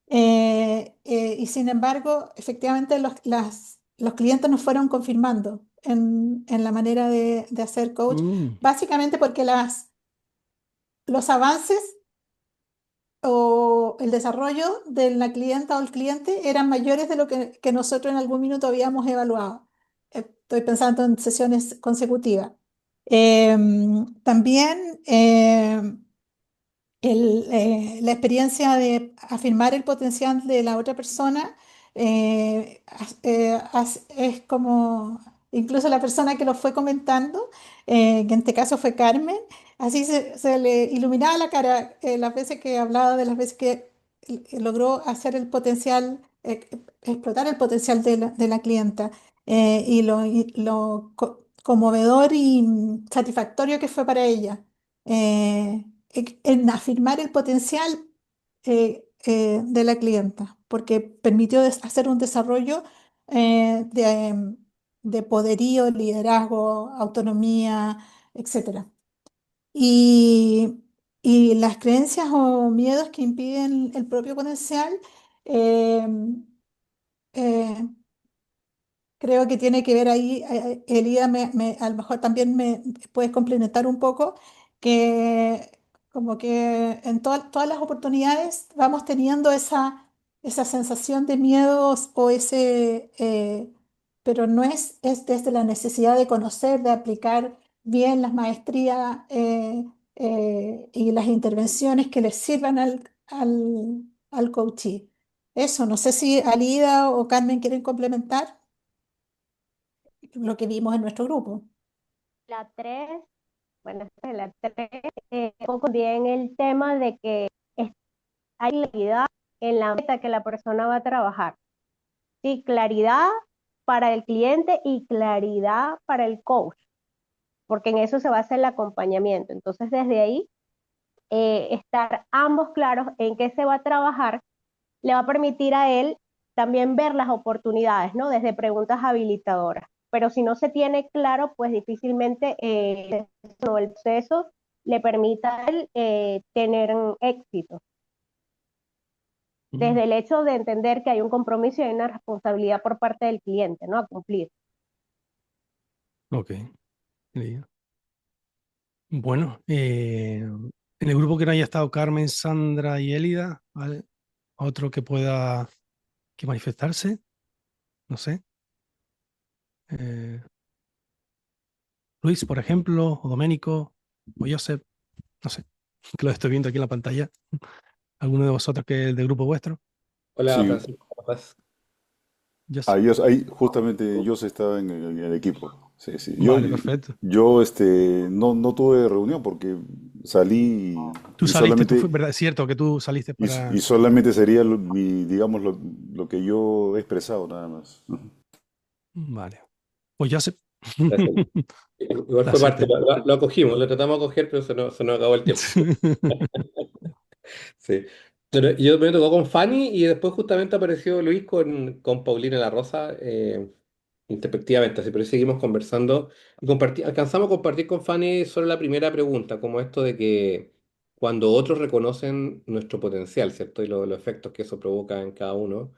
y sin embargo, efectivamente los clientes nos fueron confirmando en la manera de hacer coach, Mm, básicamente porque los avances o el desarrollo de la clienta o el cliente eran mayores de lo que nosotros en algún minuto habíamos evaluado. Estoy pensando en sesiones consecutivas. También la experiencia de afirmar el potencial de la otra persona es como, incluso la persona que lo fue comentando, que en este caso fue Carmen, así se le iluminaba la cara las veces que hablaba de las veces que logró hacer el potencial, explotar el potencial de la clienta, y lo conmovedor y satisfactorio que fue para ella. En afirmar el potencial de la clienta, porque permitió hacer un desarrollo de poderío, liderazgo, autonomía, etcétera. Y, y las creencias o miedos que impiden el propio potencial, eh, eh, creo que tiene que ver ahí, Elida, a lo mejor también me puedes complementar un poco, que como que en todas las oportunidades vamos teniendo esa sensación de miedos o pero no es desde la necesidad de conocer, de aplicar bien las maestrías y las intervenciones que les sirvan al coachee. Eso, no sé si Alida o Carmen quieren complementar lo que vimos en nuestro grupo. La 3, bueno, esta es la 3, un poco bien el tema de que hay claridad en la meta que la persona va a trabajar. Sí, claridad para el cliente y claridad para el coach, porque en eso se basa el acompañamiento. Entonces, desde ahí, estar ambos claros en qué se va a trabajar le va a permitir a él también ver las oportunidades, ¿no? Desde preguntas habilitadoras. Pero si no se tiene claro, pues difícilmente el proceso le permita a él tener éxito. Desde el hecho de entender que hay un compromiso y hay una responsabilidad por parte del cliente, ¿no? A cumplir. ok. Listo. Bueno, en el grupo que no haya estado Carmen, Sandra y Élida, ¿vale? Otro que pueda que manifestarse, no sé. Eh, Luis, por ejemplo, o Doménico, o Joseph, no sé, que lo estoy viendo aquí en la pantalla. ¿Alguno de vosotros que es del grupo vuestro? Hola, Sí, Francisco, ¿cómo estás? Joseph. ahí justamente yo estaba en el equipo. Sí, sí. Vale, perfecto. Yo no tuve reunión porque salí Tú y saliste, solamente, ¿verdad? Es cierto que tú saliste y para... solamente sería digamos, lo que yo he expresado nada más. Vale. Pues Joseph. Gracias. Igual La fue parte, siete. lo acogimos, lo tratamos de acoger, pero se nos acabó el tiempo. Sí. Pero yo me tocó con Fanny y después justamente apareció Luis con Paulina La Rosa, introspectivamente, así, pero ahí seguimos conversando y alcanzamos a compartir con Fanny solo la primera pregunta, como esto de que cuando otros reconocen nuestro potencial, ¿cierto? Y los efectos que eso provoca en cada uno.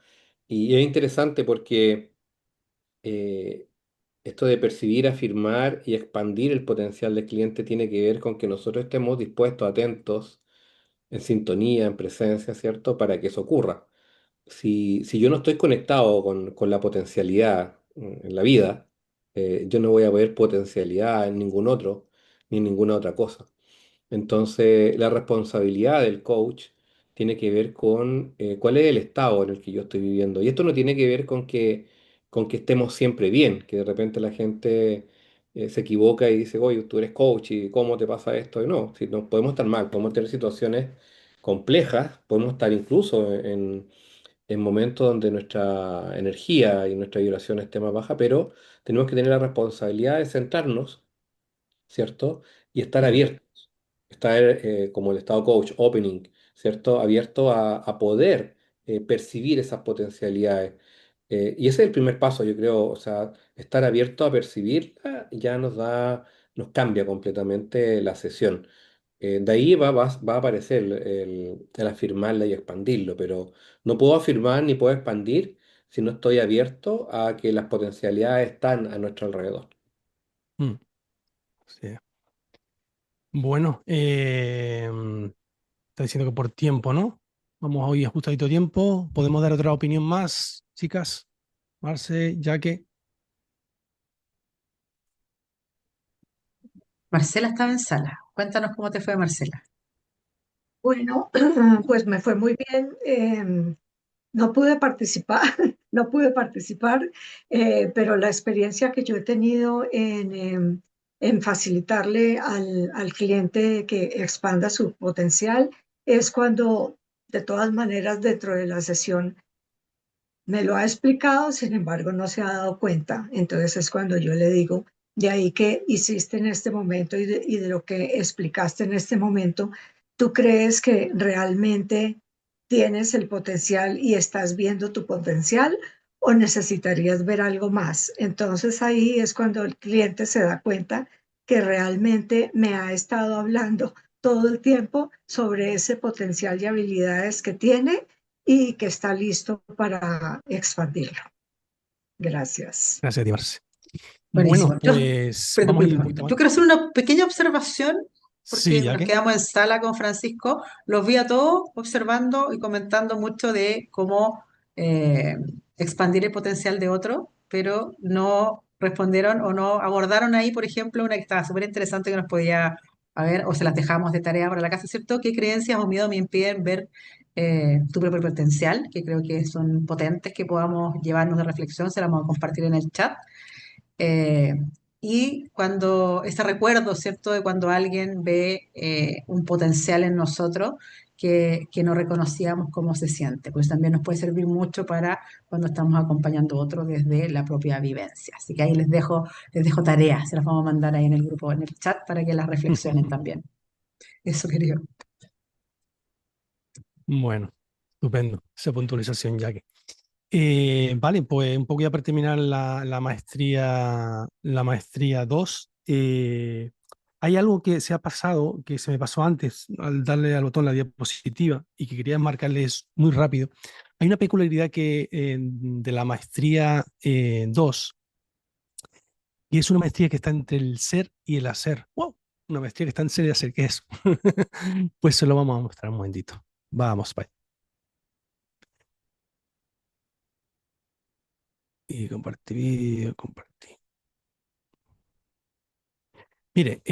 Y es interesante porque eh, esto de percibir, afirmar y expandir el potencial del cliente tiene que ver con que nosotros estemos dispuestos, atentos, en sintonía, en presencia, ¿cierto? Para que eso ocurra. Si yo no estoy conectado con la potencialidad en la vida, yo no voy a ver potencialidad en ningún otro, ni en ninguna otra cosa. Entonces, la responsabilidad del coach tiene que ver con cuál es el estado en el que yo estoy viviendo. Y esto no tiene que ver con que estemos siempre bien, que de repente la gente se equivoca y dice, oye, tú eres coach y cómo te pasa esto. Y no, si no, podemos estar mal, podemos tener situaciones complejas, podemos estar incluso en momentos donde nuestra energía y nuestra vibración esté más baja, pero tenemos que tener la responsabilidad de centrarnos, ¿cierto? Y estar abiertos, estar como el estado coach, opening, ¿cierto? Abierto a poder percibir esas potencialidades. Y ese es el primer paso, yo creo, o sea, estar abierto a percibirla ya nos cambia completamente la sesión. De ahí va a aparecer el afirmarla y expandirlo, pero no puedo afirmar ni puedo expandir si no estoy abierto a que las potencialidades están a nuestro alrededor. Mm, sí. Bueno, está diciendo que por tiempo, ¿no? Vamos hoy ajustadito tiempo. ¿Podemos dar otra opinión más, chicas? Marce, Jaque. Marcela estaba en sala. Cuéntanos cómo te fue, Marcela. Bueno, pues me fue muy bien. No pude participar, no pude participar, pero la experiencia que yo he tenido en facilitarle al cliente que expanda su potencial es cuando, de todas maneras, dentro de la sesión me lo ha explicado, sin embargo, no se ha dado cuenta. Entonces es cuando yo le digo, de ahí que hiciste en este momento y de lo que explicaste en este momento, ¿tú crees que realmente tienes el potencial y estás viendo tu potencial o necesitarías ver algo más? Entonces ahí es cuando el cliente se da cuenta que realmente me ha estado hablando todo el tiempo sobre ese potencial y habilidades que tiene y que está listo para expandirlo. Gracias. Gracias a ti, Marce. Buenísimo. Bueno, pues Perdón, vamos a ir un perdón. poquito más. Yo quiero hacer una pequeña observación Sí, porque nos Jaque. quedamos en sala con Francisco. Los vi a todos observando y comentando mucho de cómo eh, expandir el potencial de otro, pero no respondieron o no abordaron ahí, por ejemplo, una que estaba súper interesante que nos podía haber, o se las dejamos de tarea para la casa, ¿cierto? ¿Qué creencias o miedos me impiden ver tu propio potencial? Que creo que son potentes que podamos llevarnos de reflexión, se las vamos a compartir en el chat. Eh, y cuando ese recuerdo, ¿cierto?, de cuando alguien ve un potencial en nosotros que no reconocíamos cómo se siente, pues también nos puede servir mucho para cuando estamos acompañando a otros desde la propia vivencia. Así que ahí les dejo tareas, se las vamos a mandar ahí en el grupo, en el chat, para que las reflexionen también. Eso quería. Bueno, estupendo esa puntualización, Jaque. Vale, pues un poco ya para terminar la maestría 2. Hay algo que se ha pasado, que se me pasó antes al darle al botón la diapositiva y que quería marcarles muy rápido. Hay una peculiaridad de la maestría 2, y es una maestría que está entre el ser y el hacer. ¡Wow! Una maestría que está en ser y hacer, ¿qué es? Pues se lo vamos a mostrar un momentito. Vamos, bye. Y compartir vídeo, compartir. Mire,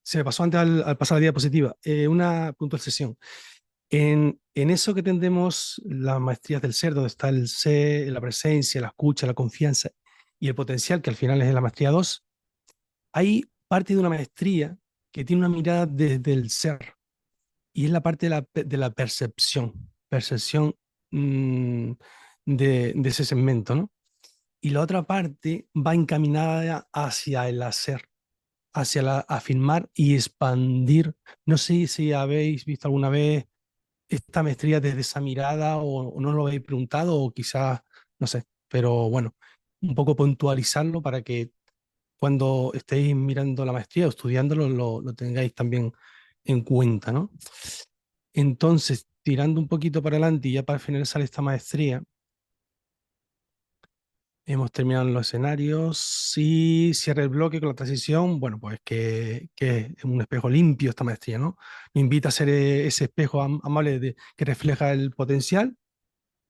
se me pasó antes al pasar la diapositiva, una puntualización. En eso que tendemos las maestrías del ser, donde está el ser, la presencia, la escucha, la confianza y el potencial, que al final es la maestría 2, hay parte de una maestría que tiene una mirada desde el ser y es la parte de la percepción mm, de ese segmento, ¿no? Y la otra parte va encaminada hacia el hacer, hacia afirmar y expandir. No sé si habéis visto alguna vez esta maestría desde esa mirada o no lo habéis preguntado o quizás, no sé, pero bueno, un poco puntualizarlo para que cuando estéis mirando la maestría o estudiándolo lo tengáis también en cuenta, ¿no? Entonces, tirando un poquito para adelante y ya para finalizar esta maestría, hemos terminado los escenarios y cierra el bloque con la transición, bueno, pues que es un espejo limpio esta maestría, ¿no? Nos invita a ser ese espejo amable que refleja el potencial,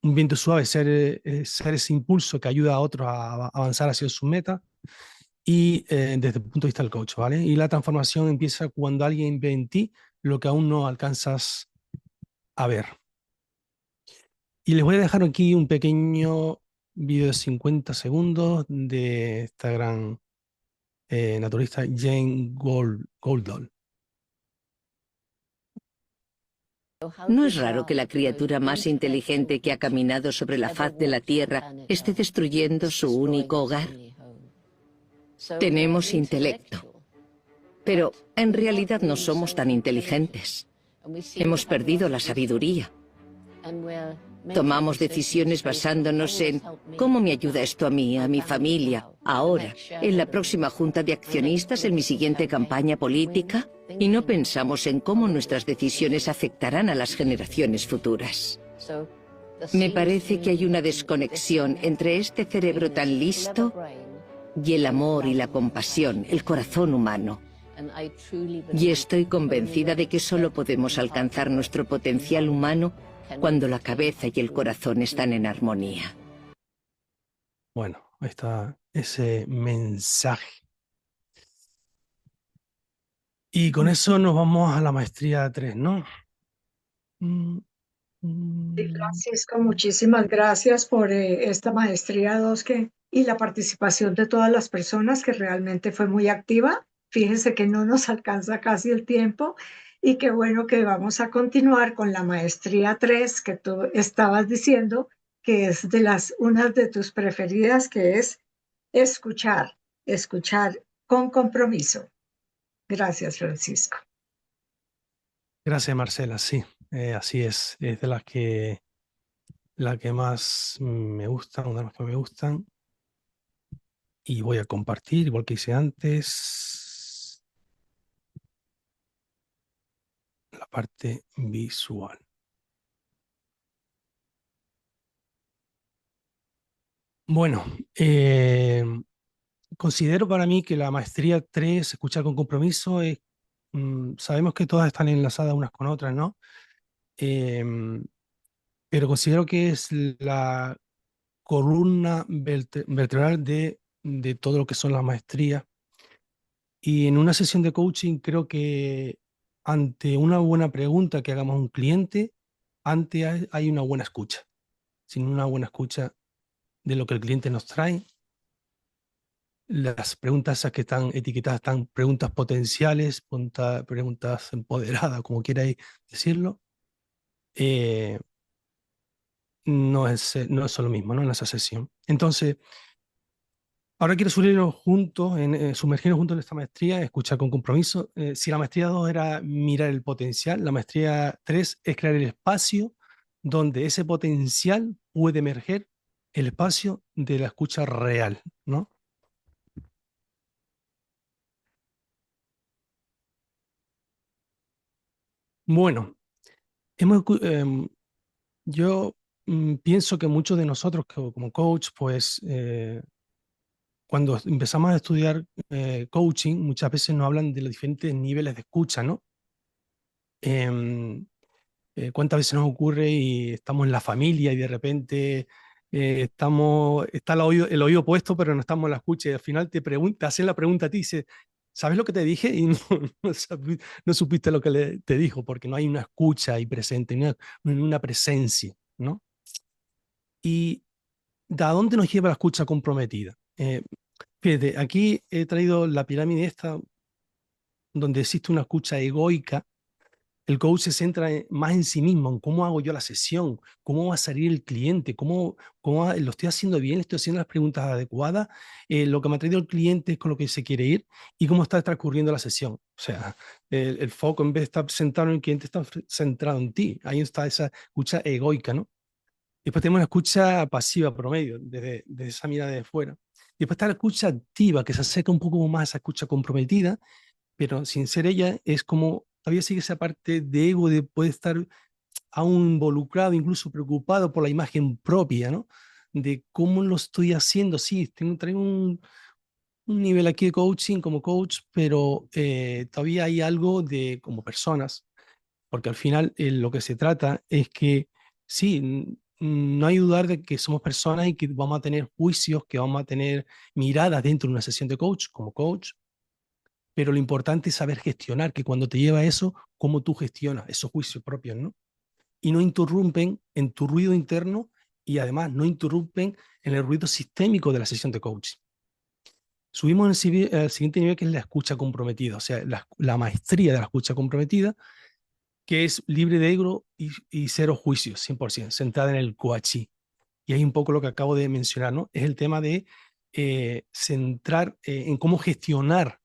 un viento suave, ser ese impulso que ayuda a otros a avanzar hacia sus metas y desde el punto de vista del coach, ¿vale? Y la transformación empieza cuando alguien ve en ti lo que aún no alcanzas a ver. Y les voy a dejar aquí un pequeño vídeo de 50 segundos de esta gran naturalista Jane Goodall. No es raro que la criatura más inteligente que ha caminado sobre la faz de la Tierra esté destruyendo su único hogar. Tenemos intelecto, pero en realidad no somos tan inteligentes. Hemos perdido la sabiduría. Tomamos decisiones basándonos en cómo me ayuda esto a mí, a mi familia, ahora, en la próxima junta de accionistas, en mi siguiente campaña política, y no pensamos en cómo nuestras decisiones afectarán a las generaciones futuras. Me parece que hay una desconexión entre este cerebro tan listo y el amor y la compasión, el corazón humano. Y estoy convencida de que solo podemos alcanzar nuestro potencial humano cuando la cabeza y el corazón están en armonía. Bueno, ahí está ese mensaje. Y con eso nos vamos a la maestría 3, ¿no? Sí, Francisco, muchísimas gracias por esta maestría 2 y la participación de todas las personas que realmente fue muy activa. Fíjense que no nos alcanza casi el tiempo y qué bueno que vamos a continuar con la maestría 3 que tú estabas diciendo que es una de tus preferidas, que es escuchar, escuchar con compromiso. Gracias, Francisco. Gracias, Marcela, sí, así es de la que más me gustan, una de las que me gustan. Y voy a compartir, igual que hice antes, la parte visual. Bueno, considero para mí que la maestría 3, escuchar con compromiso, sabemos que todas están enlazadas unas con otras, ¿no? Pero considero que es la columna vertebral de todo lo que son las maestrías. Y en una sesión de coaching creo que ante una buena pregunta que hagamos a un cliente, antes hay una buena escucha. Sin una buena escucha de lo que el cliente nos trae, las preguntas esas que están etiquetadas están preguntas potenciales, preguntas empoderadas, como queráis decirlo, no es lo mismo, ¿no? En esa sesión. Entonces, ahora quiero sumergirnos juntos en esta maestría, escuchar con compromiso. Si la maestría 2 era mirar el potencial, la maestría 3 es crear el espacio donde ese potencial puede emerger, el espacio de la escucha real, ¿no? Bueno, yo pienso que muchos de nosotros como coach, pues cuando empezamos a estudiar coaching, muchas veces nos hablan de los diferentes niveles de escucha, ¿no? ¿Cuántas veces nos ocurre y estamos en la familia y de repente está el oído puesto, pero no estamos en la escucha y al final te hacen la pregunta a ti y dice, ¿sabes lo que te dije? Y no supiste lo que te dijo porque no hay una escucha ahí presente, no hay una presencia, ¿no? ¿Y de a dónde nos lleva la escucha comprometida? Fíjate, aquí he traído la pirámide esta donde existe una escucha egoica El coach se centra más en sí mismo, en cómo hago yo la sesión, cómo va a salir el cliente, lo estoy haciendo bien, le estoy haciendo las preguntas adecuadas, lo que me ha traído el cliente es con lo que se quiere ir y cómo está transcurriendo la sesión. O sea, el foco en vez de estar centrado en el cliente está centrado en ti. Ahí está esa escucha egoica, ¿no? Después tenemos la escucha pasiva promedio, desde esa mirada de fuera. Después está la escucha activa, que se acerca un poco más a esa escucha comprometida, pero sin ser ella, es como, todavía sigue esa parte de ego de poder estar aún involucrado, incluso preocupado por la imagen propia, ¿no? De cómo lo estoy haciendo. Sí, traigo un nivel aquí de coaching como coach, pero todavía hay algo de como personas, porque al final lo que se trata es que sí, no hay dudar de que somos personas y que vamos a tener juicios, que vamos a tener miradas dentro de una sesión de coach, como coach, pero lo importante es saber gestionar, que cuando te lleva a eso, cómo tú gestionas esos juicios propios, ¿no? Y no interrumpen en tu ruido interno y además no interrumpen en el ruido sistémico de la sesión de coaching. Subimos al siguiente nivel, que es la escucha comprometida, o sea, la maestría de la escucha comprometida, que es libre de ego y cero juicios, 100%, centrada en el coachí. Y ahí un poco lo que acabo de mencionar, ¿no? Es el tema de centrar en cómo gestionar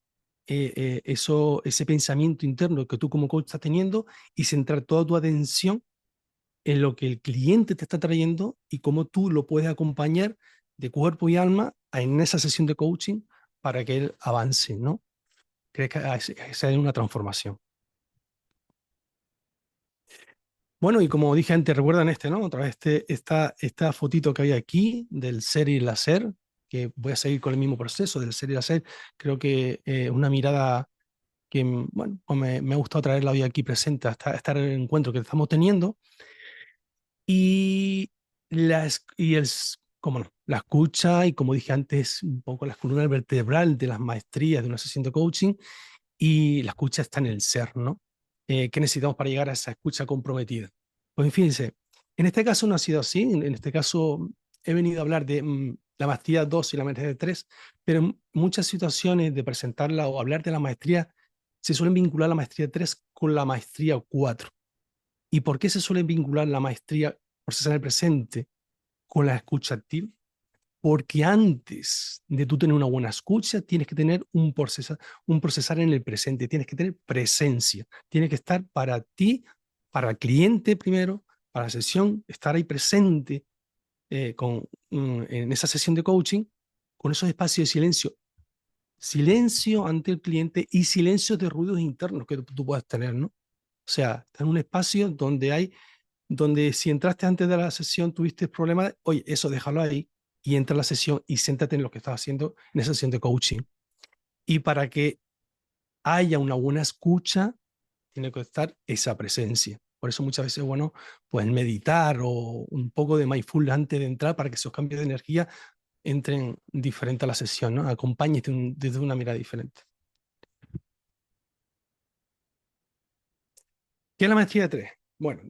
ese pensamiento interno que tú como coach estás teniendo y centrar toda tu atención en lo que el cliente te está trayendo y cómo tú lo puedes acompañar de cuerpo y alma en esa sesión de coaching para que él avance, ¿no? Crees que sea una transformación. Bueno, y como dije antes, recuerdan ¿no? Otra vez esta fotito que hay aquí del ser y el hacer, que voy a seguir con el mismo proceso del ser y el hacer. Creo que una mirada que, bueno, pues me ha gustado traerla hoy aquí presente a este encuentro que estamos teniendo. Y, cómo no, la escucha y, como dije antes, un poco la columna vertebral de las maestrías de una sesión de coaching, y la escucha está en el ser, ¿no? ¿Qué necesitamos para llegar a esa escucha comprometida? Pues fíjense, en este caso no ha sido así, en este caso he venido a hablar de la maestría 2 y la maestría 3, pero en muchas situaciones de presentarla o hablar de la maestría, se suelen vincular la maestría 3 con la maestría 4. ¿Y por qué se suele vincular la maestría procesar el presente con la escucha activa? Porque antes de tú tener una buena escucha, tienes que tener un procesar en el presente, tienes que tener presencia, tienes que estar para ti, para el cliente primero, para la sesión, estar ahí presente en esa sesión de coaching, con esos espacios de silencio. Silencio ante el cliente y silencio de ruidos internos que tú puedas tener, ¿no? O sea, en un espacio donde si entraste antes de la sesión tuviste problemas, oye, eso déjalo ahí y entra a la sesión y siéntate en lo que estás haciendo en esa sesión de coaching. Y para que haya una buena escucha, tiene que estar esa presencia. Por eso muchas veces es bueno pues meditar o un poco de mindfulness antes de entrar para que esos cambios de energía entren diferente a la sesión, ¿no? Acompañes desde una mirada diferente. ¿Qué es la maestría de 3? Bueno,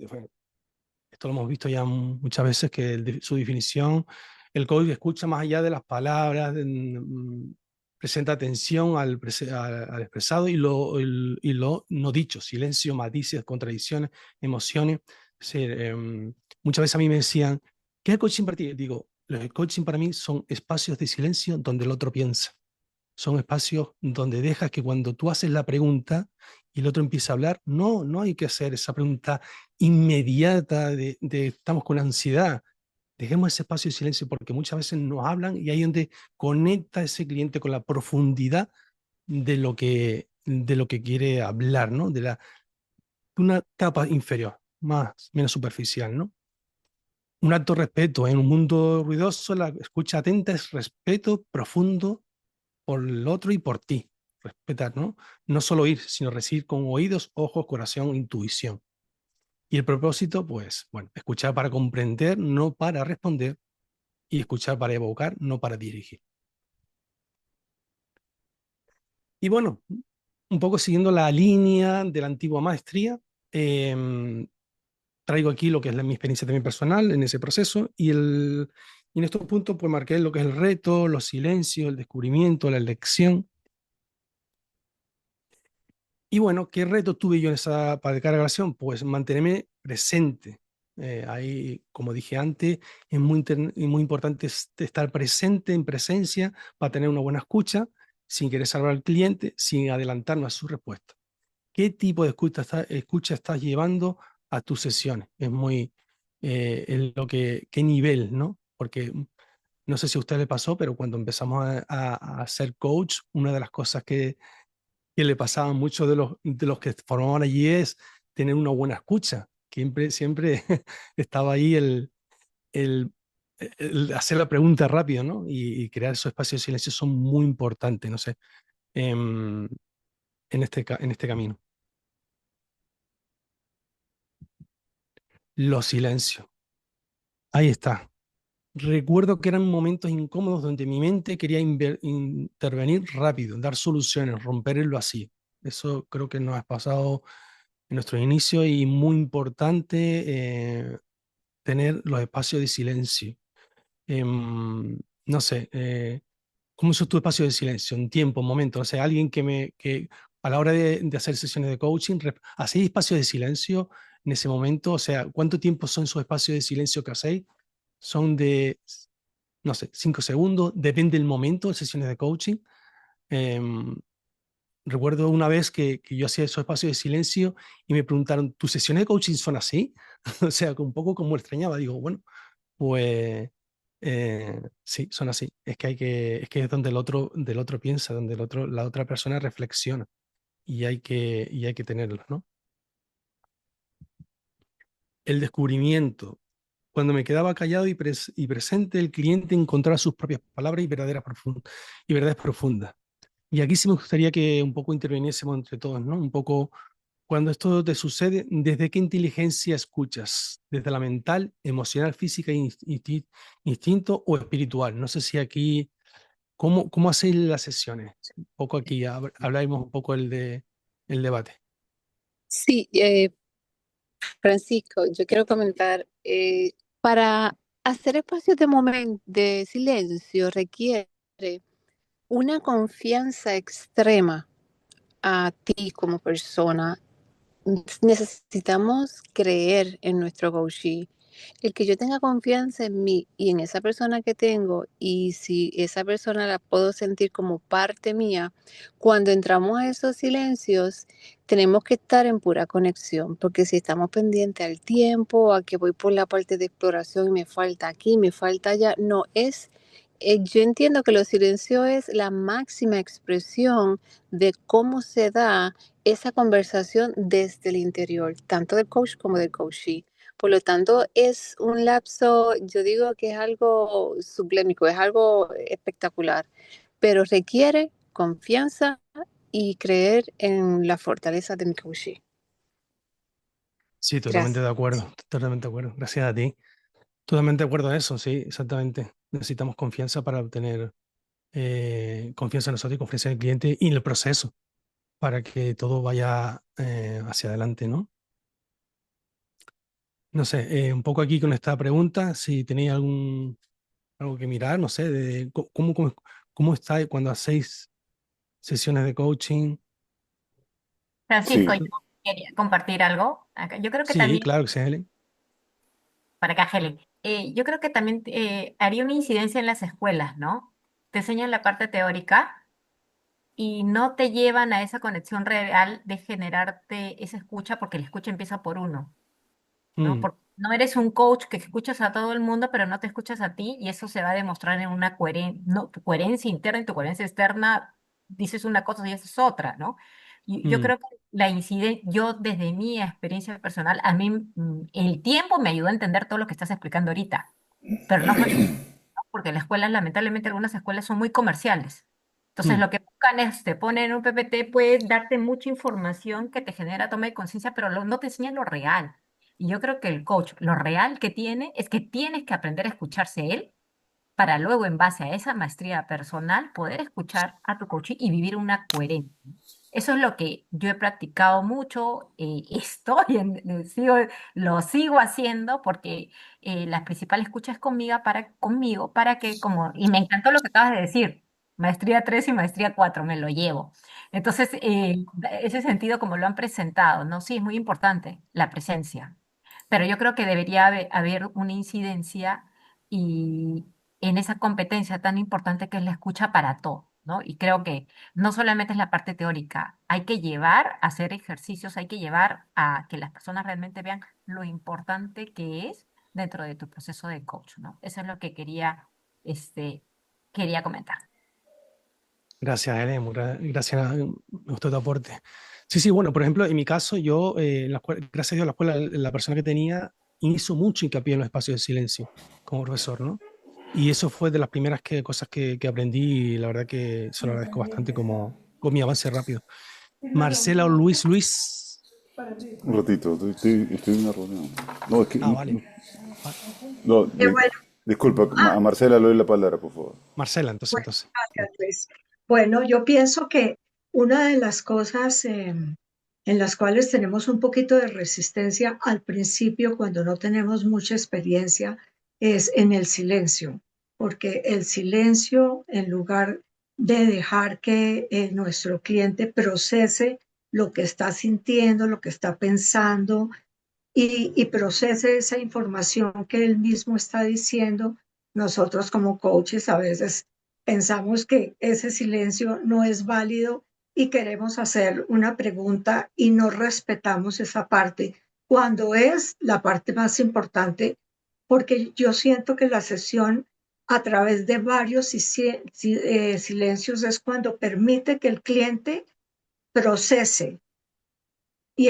esto lo hemos visto ya muchas veces, que su definición, el coach escucha más allá de las palabras, presenta atención al expresado y lo no dicho, silencio, matices, contradicciones, emociones. Es decir, muchas veces a mí me decían, ¿qué es el coaching para ti? Digo, el coaching para mí son espacios de silencio donde el otro piensa. Son espacios donde dejas que cuando tú haces la pregunta y el otro empieza a hablar, no hay que hacer esa pregunta inmediata de estamos con ansiedad. Dejemos ese espacio de silencio porque muchas veces nos hablan y ahí es donde conecta ese cliente con la profundidad de lo que quiere hablar, ¿no? De una capa inferior, menos superficial, ¿no? Un alto respeto. En un mundo ruidoso, la escucha atenta es respeto profundo por el otro y por ti. Respetar, ¿no? No solo oír, sino recibir con oídos, ojos, corazón, intuición. Y el propósito, pues, bueno, escuchar para comprender, no para responder, y escuchar para evocar, no para dirigir. Y bueno, un poco siguiendo la línea de la antigua maestría, traigo aquí lo que es mi experiencia también personal en ese proceso, y en estos puntos pues marqué lo que es el reto, los silencios, el descubrimiento, la elección. Y bueno, ¿qué reto tuve yo en esa, para cada grabación? Pues mantenerme presente. Ahí, como dije antes, es muy importante estar presente en presencia para tener una buena escucha, sin querer salvar al cliente, sin adelantarnos a su respuesta. ¿Qué tipo de escucha estás llevando a tus sesiones? Es muy, es lo qué nivel, ¿no? Porque no sé si a usted le pasó, pero cuando empezamos a ser coach, una de las cosas que le pasaba a muchos de los que formaban allí es tener una buena escucha. Siempre estaba ahí el hacer la pregunta rápido, ¿no? Y crear esos espacios de silencio son muy importantes, no sé, em, en este camino. Los silencios. Ahí está. Recuerdo que eran momentos incómodos donde mi mente quería intervenir rápido, dar soluciones, romper el vacío. Eso creo que nos ha pasado en nuestro inicio y muy importante tener los espacios de silencio. No sé, ¿cómo es tu espacio de silencio? En tiempo, en momento. O sea, alguien que a la hora de hacer sesiones de coaching, ¿hacéis espacios de silencio en ese momento? O sea, ¿cuánto tiempo son esos espacios de silencio que hacéis? Son de, no sé, 5 segundos, depende del momento de sesiones de coaching. Em, Recuerdo una vez que yo hacía esos espacios de silencio y me preguntaron, ¿tus sesiones de coaching son así? O sea, un poco como extrañaba. Digo, bueno, pues sí, son así. Es que es donde del otro piensa, donde la otra persona reflexiona y hay que tenerlo, ¿no? El descubrimiento. Cuando me quedaba callado y presente, el cliente encontraba sus propias palabras y verdades profundas. Y aquí sí me gustaría que un poco interviniésemos entre todos, ¿no? Un poco cuando esto te sucede, ¿desde qué inteligencia escuchas? ¿Desde la mental, emocional, física, instinto o espiritual? No sé si aquí, ¿cómo hacéis las sesiones? Un poco aquí, hablábamos un poco el debate. Sí, Francisco, yo quiero comentar, para hacer espacios de momento de silencio requiere una confianza extrema a ti como persona. Necesitamos creer en nuestro coachee. El que yo tenga confianza en mí y en esa persona que tengo, y si esa persona la puedo sentir como parte mía, cuando entramos a esos silencios, tenemos que estar en pura conexión, porque si estamos pendientes al tiempo, a que voy por la parte de exploración y me falta aquí, me falta allá, no es. Yo entiendo que lo silencio es la máxima expresión de cómo se da esa conversación desde el interior, tanto del coach como del coachee. Por lo tanto, es un lapso, yo digo que es algo sublémico, es algo espectacular, pero requiere confianza y creer en la fortaleza de mi coachee. Sí, totalmente Gracias. de acuerdo, totalmente de acuerdo. Gracias a ti. Totalmente de acuerdo en eso, sí, exactamente. Necesitamos confianza para obtener confianza en nosotros y confianza en el cliente y en el proceso para que todo vaya hacia adelante, ¿no? No sé, un poco aquí con esta pregunta, si tenéis algo que mirar, no sé, de cómo está cuando hacéis sesiones de coaching. Francisco, yo Sí, quería compartir algo acá. Yo creo que Sí, también, claro que sí, Helen. para acá, Helen, yo creo que también haría una incidencia en las escuelas, ¿no? Te enseñan la parte teórica y no te llevan a esa conexión real de generarte esa escucha, porque la escucha empieza por uno. ¿No? Mm, Porque no eres un coach que escuchas a todo el mundo, pero no te escuchas a ti, y eso se va a demostrar en una no, tu coherencia interna y tu coherencia externa, dices una cosa y haces otra, ¿no? Y yo mm, creo que yo desde mi experiencia personal, a mí el tiempo me ayudó a entender todo lo que estás explicando ahorita, pero no fue porque las escuelas, lamentablemente, algunas escuelas son muy comerciales. Entonces, mm. lo que buscan es, te ponen en un PPT, puede darte mucha información que te genera toma de conciencia, pero no te enseñan lo real. Y yo creo que el coach, lo real que tiene, es que tienes que aprender a escucharse él para luego, en base a esa maestría personal, poder escuchar a tu coach y vivir una coherencia. Eso es lo que yo he practicado mucho, lo sigo haciendo porque la principal escucha es conmigo para que, y me encantó lo que acabas de decir, maestría 3 y maestría 4 me lo llevo. Entonces, ese sentido como lo han presentado, ¿no? Sí, es muy importante la presencia, pero yo creo que debería haber una incidencia y en esa competencia tan importante que es la escucha para todo, ¿no? Y creo que no solamente es la parte teórica, hay que llevar a hacer ejercicios, hay que llevar a que las personas realmente vean lo importante que es dentro de tu proceso de coach, ¿no? Eso es lo que este, quería comentar. Gracias, Helen, gracias, me gustó tu aporte. Sí, sí, bueno, por ejemplo, en mi caso, yo, gracias a Dios, la escuela, la persona que tenía hizo mucho hincapié en los espacios de silencio como profesor, ¿no? Y eso fue de las primeras cosas que aprendí y la verdad que se lo agradezco bastante como con mi avance rápido. Marcela o Luis. Un ratito, estoy en una reunión. No, es que... Vale. No, Qué bueno. disculpa, a Marcela le doy la palabra, por favor. Marcela, entonces. Bueno, gracias, Luis. Bueno, yo pienso que una de las cosas en las cuales tenemos un poquito de resistencia al principio, cuando no tenemos mucha experiencia, es en el silencio, porque el silencio, en lugar de dejar que nuestro cliente procese lo que está sintiendo, lo que está pensando, y procese esa información que él mismo está diciendo, nosotros como coaches a veces pensamos que ese silencio no es válido y queremos hacer una pregunta y no respetamos esa parte, cuando es la parte más importante, porque yo siento que la sesión a través de varios silencios es cuando permite que el cliente procese y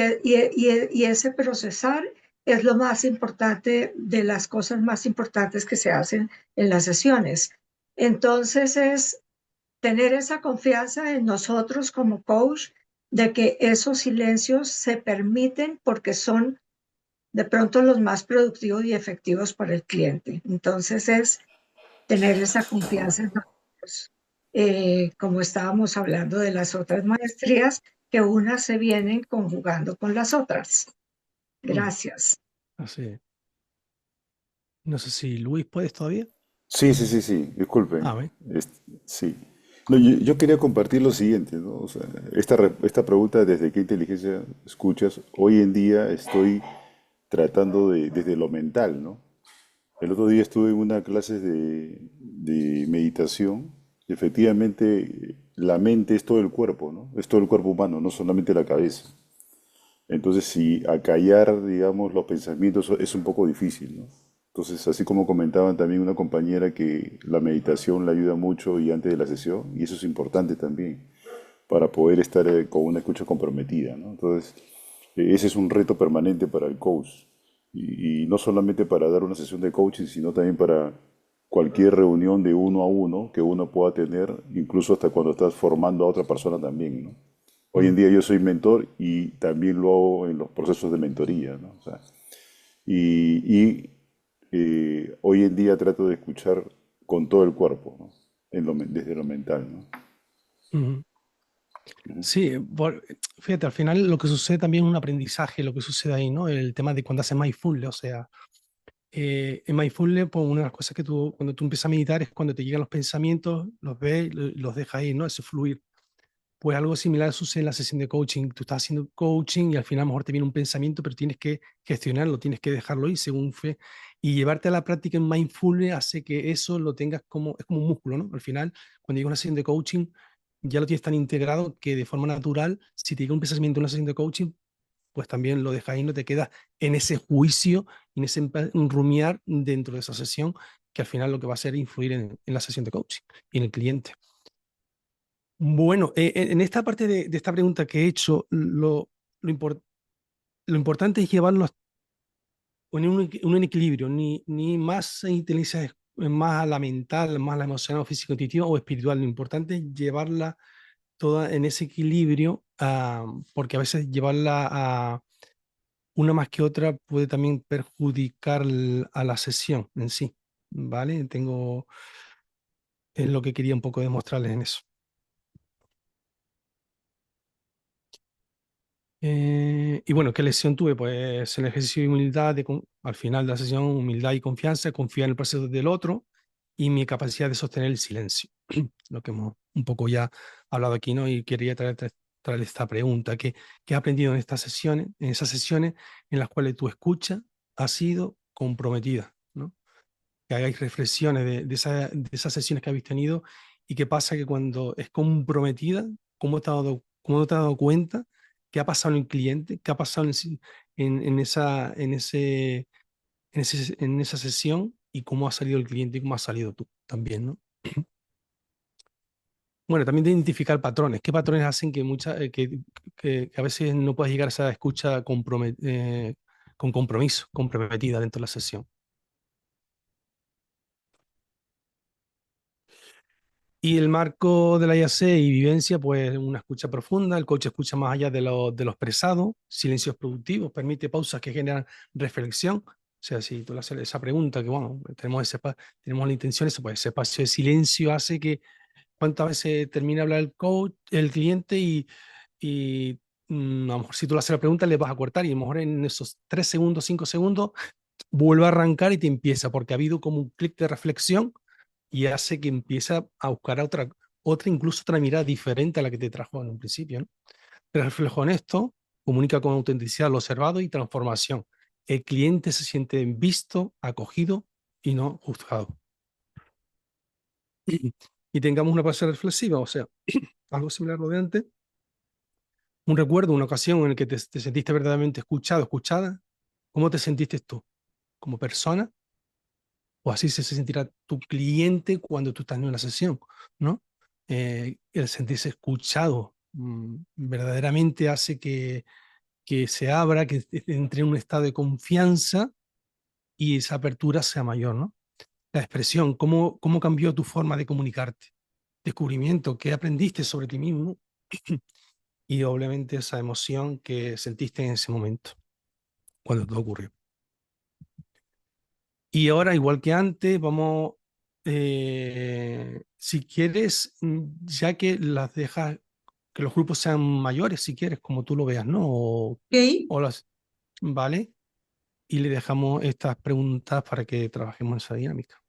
ese procesar es lo más importante, de las cosas más importantes que se hacen en las sesiones. Entonces es tener esa confianza en nosotros como coach de que esos silencios se permiten porque son de pronto los más productivos y efectivos para el cliente. Entonces es tener esa confianza en nosotros. Como estábamos hablando de las otras maestrías, que unas se vienen conjugando con las otras. Gracias. Así es. No sé si Luis puedes todavía. Sí, disculpen. Bueno. Sí. No, yo quería compartir lo siguiente, ¿no? O sea, esta pregunta, ¿desde qué inteligencia escuchas? Hoy en día estoy tratando desde lo mental, ¿no? El otro día estuve en una clase de meditación y efectivamente la mente es todo el cuerpo, ¿no? Es todo el cuerpo humano, no solamente la cabeza. Entonces, si acallar, digamos, los pensamientos es un poco difícil, ¿no? Entonces, así como comentaban también una compañera que la meditación le ayuda mucho y antes de la sesión, y eso es importante también para poder estar con una escucha comprometida, ¿no? Entonces, ese es un reto permanente para el coach. Y no solamente para dar una sesión de coaching, sino también para cualquier reunión de uno a uno que uno pueda tener, incluso hasta cuando estás formando a otra persona también, ¿no? Hoy en día yo soy mentor y también lo hago en los procesos de mentoría, ¿no? O sea, hoy en día trato de escuchar con todo el cuerpo, ¿no? Desde lo mental, ¿no? Ujú. Sí, fíjate, al final lo que sucede también es un aprendizaje, lo que sucede ahí, ¿no? El tema de cuando haces mindfulness, o sea, en mindfulness, pues una de las cosas que cuando tú empiezas a meditar es cuando te llegan los pensamientos, los ves, los dejas ahí, ¿no? Ese fluir. Pues algo similar sucede en la sesión de coaching. Tú estás haciendo coaching y al final a lo mejor te viene un pensamiento, pero tienes que gestionarlo, tienes que dejarlo ahí según fe. Y llevarte a la práctica en mindfulness hace que eso lo tengas es como un músculo, ¿no? Al final, cuando llegas a una sesión de coaching, ya lo tienes tan integrado que de forma natural, si te llega un pensamiento en una sesión de coaching, pues también lo dejas ahí, no te quedas en ese juicio, en ese rumiar dentro de esa sesión, que al final lo que va a hacer es influir en la sesión de coaching y en el cliente. Bueno, en esta parte de esta pregunta que he hecho, lo importante es llevarlo en un equilibrio, ni más inteligencia más a la mental, más a la emocional, físico, intuitiva o espiritual. Lo importante es llevarla toda en ese equilibrio, porque a veces llevarla a una más que otra puede también perjudicar a la sesión en sí, ¿vale? Es lo que quería un poco demostrarles en eso. Y bueno, ¿qué lección tuve? Pues el ejercicio de humildad, al final de la sesión, humildad y confianza, confiar en el proceso del otro y mi capacidad de sostener el silencio. Lo que hemos un poco ya hablado aquí, ¿no? Y quería traer esta pregunta. ¿Qué he aprendido en esas sesiones en las cuales tu escucha ha sido comprometida, ¿no? Que hagáis reflexiones de esas sesiones que habéis tenido y qué pasa que cuando es comprometida, cómo te has dado cuenta, qué ha pasado en el cliente, qué ha pasado en esa sesión y cómo ha salido el cliente y cómo has salido tú también, ¿no? Bueno, también de identificar patrones. ¿Qué patrones hacen que a veces no puedas llegar a esa escucha con compromiso, comprometida dentro de la sesión? Y el marco de la IAC y vivencia, pues una escucha profunda, el coach escucha más allá de lo expresado, silencios productivos, permite pausas que generan reflexión. O sea, si tú le haces esa pregunta, que bueno, tenemos la intención, pues ese espacio de silencio hace que cuántas veces termina de hablar el coach, el cliente y a lo mejor si tú le haces la pregunta le vas a cortar y a lo mejor en esos 3 segundos, 5 segundos, vuelve a arrancar y te empieza, porque ha habido como un clic de reflexión y hace que empiece a buscar incluso otra mirada diferente a la que te trajo en un principio, ¿no? El reflejo honesto comunica con autenticidad lo observado y transformación. El cliente se siente visto, acogido y no juzgado. Y tengamos una pausa reflexiva, o sea, algo similar a lo de antes, un recuerdo, una ocasión en la que te sentiste verdaderamente escuchado, escuchada. ¿Cómo te sentiste tú como persona? O así se sentirá tu cliente cuando tú estás en una sesión, ¿no? El sentirse escuchado verdaderamente hace que se abra, que entre en un estado de confianza y esa apertura sea mayor, ¿no? La expresión, cómo cambió tu forma de comunicarte, descubrimiento, qué aprendiste sobre ti mismo y obviamente esa emoción que sentiste en ese momento, cuando todo ocurrió. Y ahora, igual que antes, vamos, si quieres, ya que las dejas, que los grupos sean mayores, si quieres, como tú lo veas, ¿no? Ok, ¿Vale? Y le dejamos estas preguntas para que trabajemos en esa dinámica.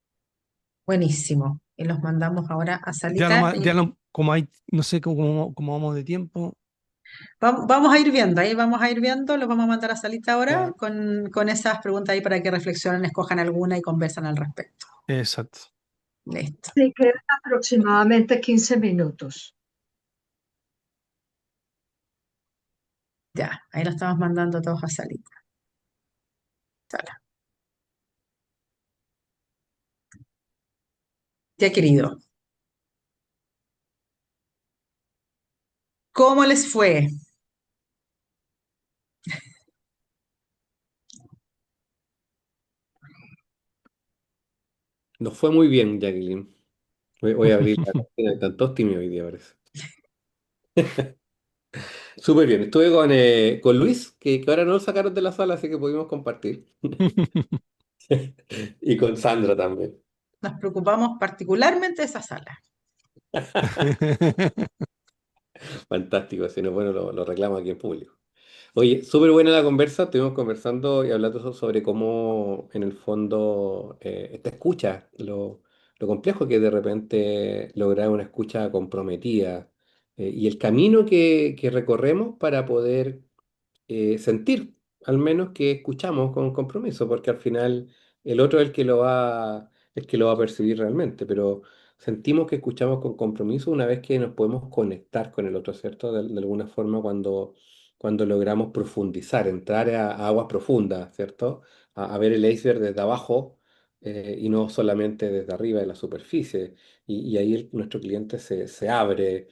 buenísimo. Y los mandamos ahora a Ya, no, salita. como hay, no sé cómo vamos de tiempo. Vamos a ir viendo, ahí vamos a ir viendo, los vamos a mandar a salita ahora Ya, con esas preguntas ahí para que reflexionen, escojan alguna y conversan al respecto. exacto. Listo. Sí, quedan aproximadamente 15 minutos. Ya, ahí lo estamos mandando todos a salita. Sala. Ya, querido, ¿cómo les fue? Nos fue muy bien, Jacqueline. Voy a abrir la cortina, están todos tímidos hoy día, parece. Súper bien. Estuve con Luis, que ahora no lo sacaron de la sala, así que pudimos compartir. Y con Sandra también. Nos preocupamos particularmente de esa sala. Fantástico, si no, bueno, lo reclamo aquí en público. Oye, súper buena la conversa. Estuvimos conversando y hablando sobre cómo, en el fondo, esta escucha, lo complejo que es de repente lograr una escucha comprometida, y el camino que recorremos para poder sentir, al menos que escuchamos con compromiso, porque al final el otro es el que lo va a percibir realmente, pero sentimos que escuchamos con compromiso una vez que nos podemos conectar con el otro, ¿cierto? De alguna forma cuando logramos profundizar, entrar a aguas profundas, ¿cierto? A ver el iceberg desde abajo. Y no solamente desde arriba de la superficie. Y ahí nuestro cliente se abre.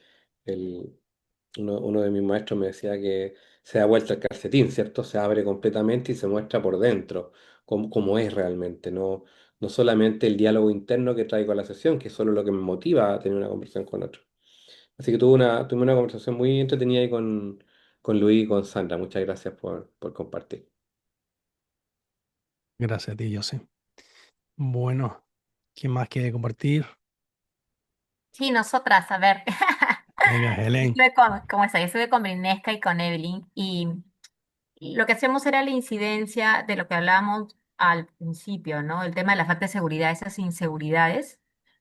Uno de mis maestros me decía que se da vuelta el calcetín, ¿cierto? Se abre completamente y se muestra por dentro, como es realmente, no solamente el diálogo interno que traigo a la sesión, que es solo lo que me motiva a tener una conversación con otro. Así que tuve una conversación muy entretenida ahí con Luis y con Sandra. Muchas gracias por compartir. Gracias a ti, José. Bueno, ¿quién más quiere compartir? Sí, nosotras, a ver. Venga, Helen. ¿Cómo está? Yo estuve con Brinesca y con Evelyn y lo que hacíamos era la incidencia de lo que hablábamos al principio, ¿no? El tema de la falta de seguridad, esas inseguridades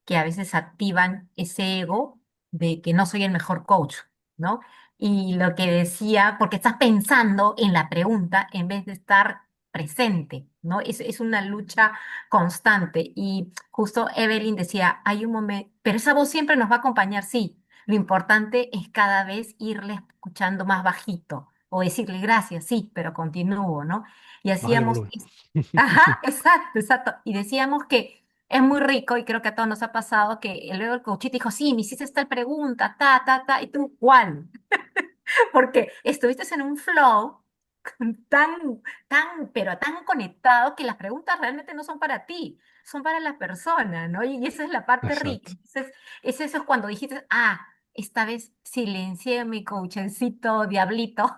que a veces activan ese ego de que no soy el mejor coach, ¿no? Y lo que decía, porque estás pensando en la pregunta en vez de estar presente, ¿no? Es una lucha constante. Y justo Evelyn decía, hay un momento, pero esa voz siempre nos va a acompañar, sí. Lo importante es cada vez irle escuchando más bajito o decirle gracias, sí, pero continúo, ¿no? Y Bájale hacíamos, volumen. ajá, exacto, exacto. Y decíamos que es muy rico y creo que a todos nos ha pasado que luego el coachito dijo, sí, me hiciste esta pregunta, y tú, ¿cuál? Porque estuviste en un flow pero tan conectado que las preguntas realmente no son para ti, son para la persona, ¿no? Y esa es la parte rica. Exacto. Entonces, eso es cuando dijiste, ah, esta vez silencié a mi coachecito diablito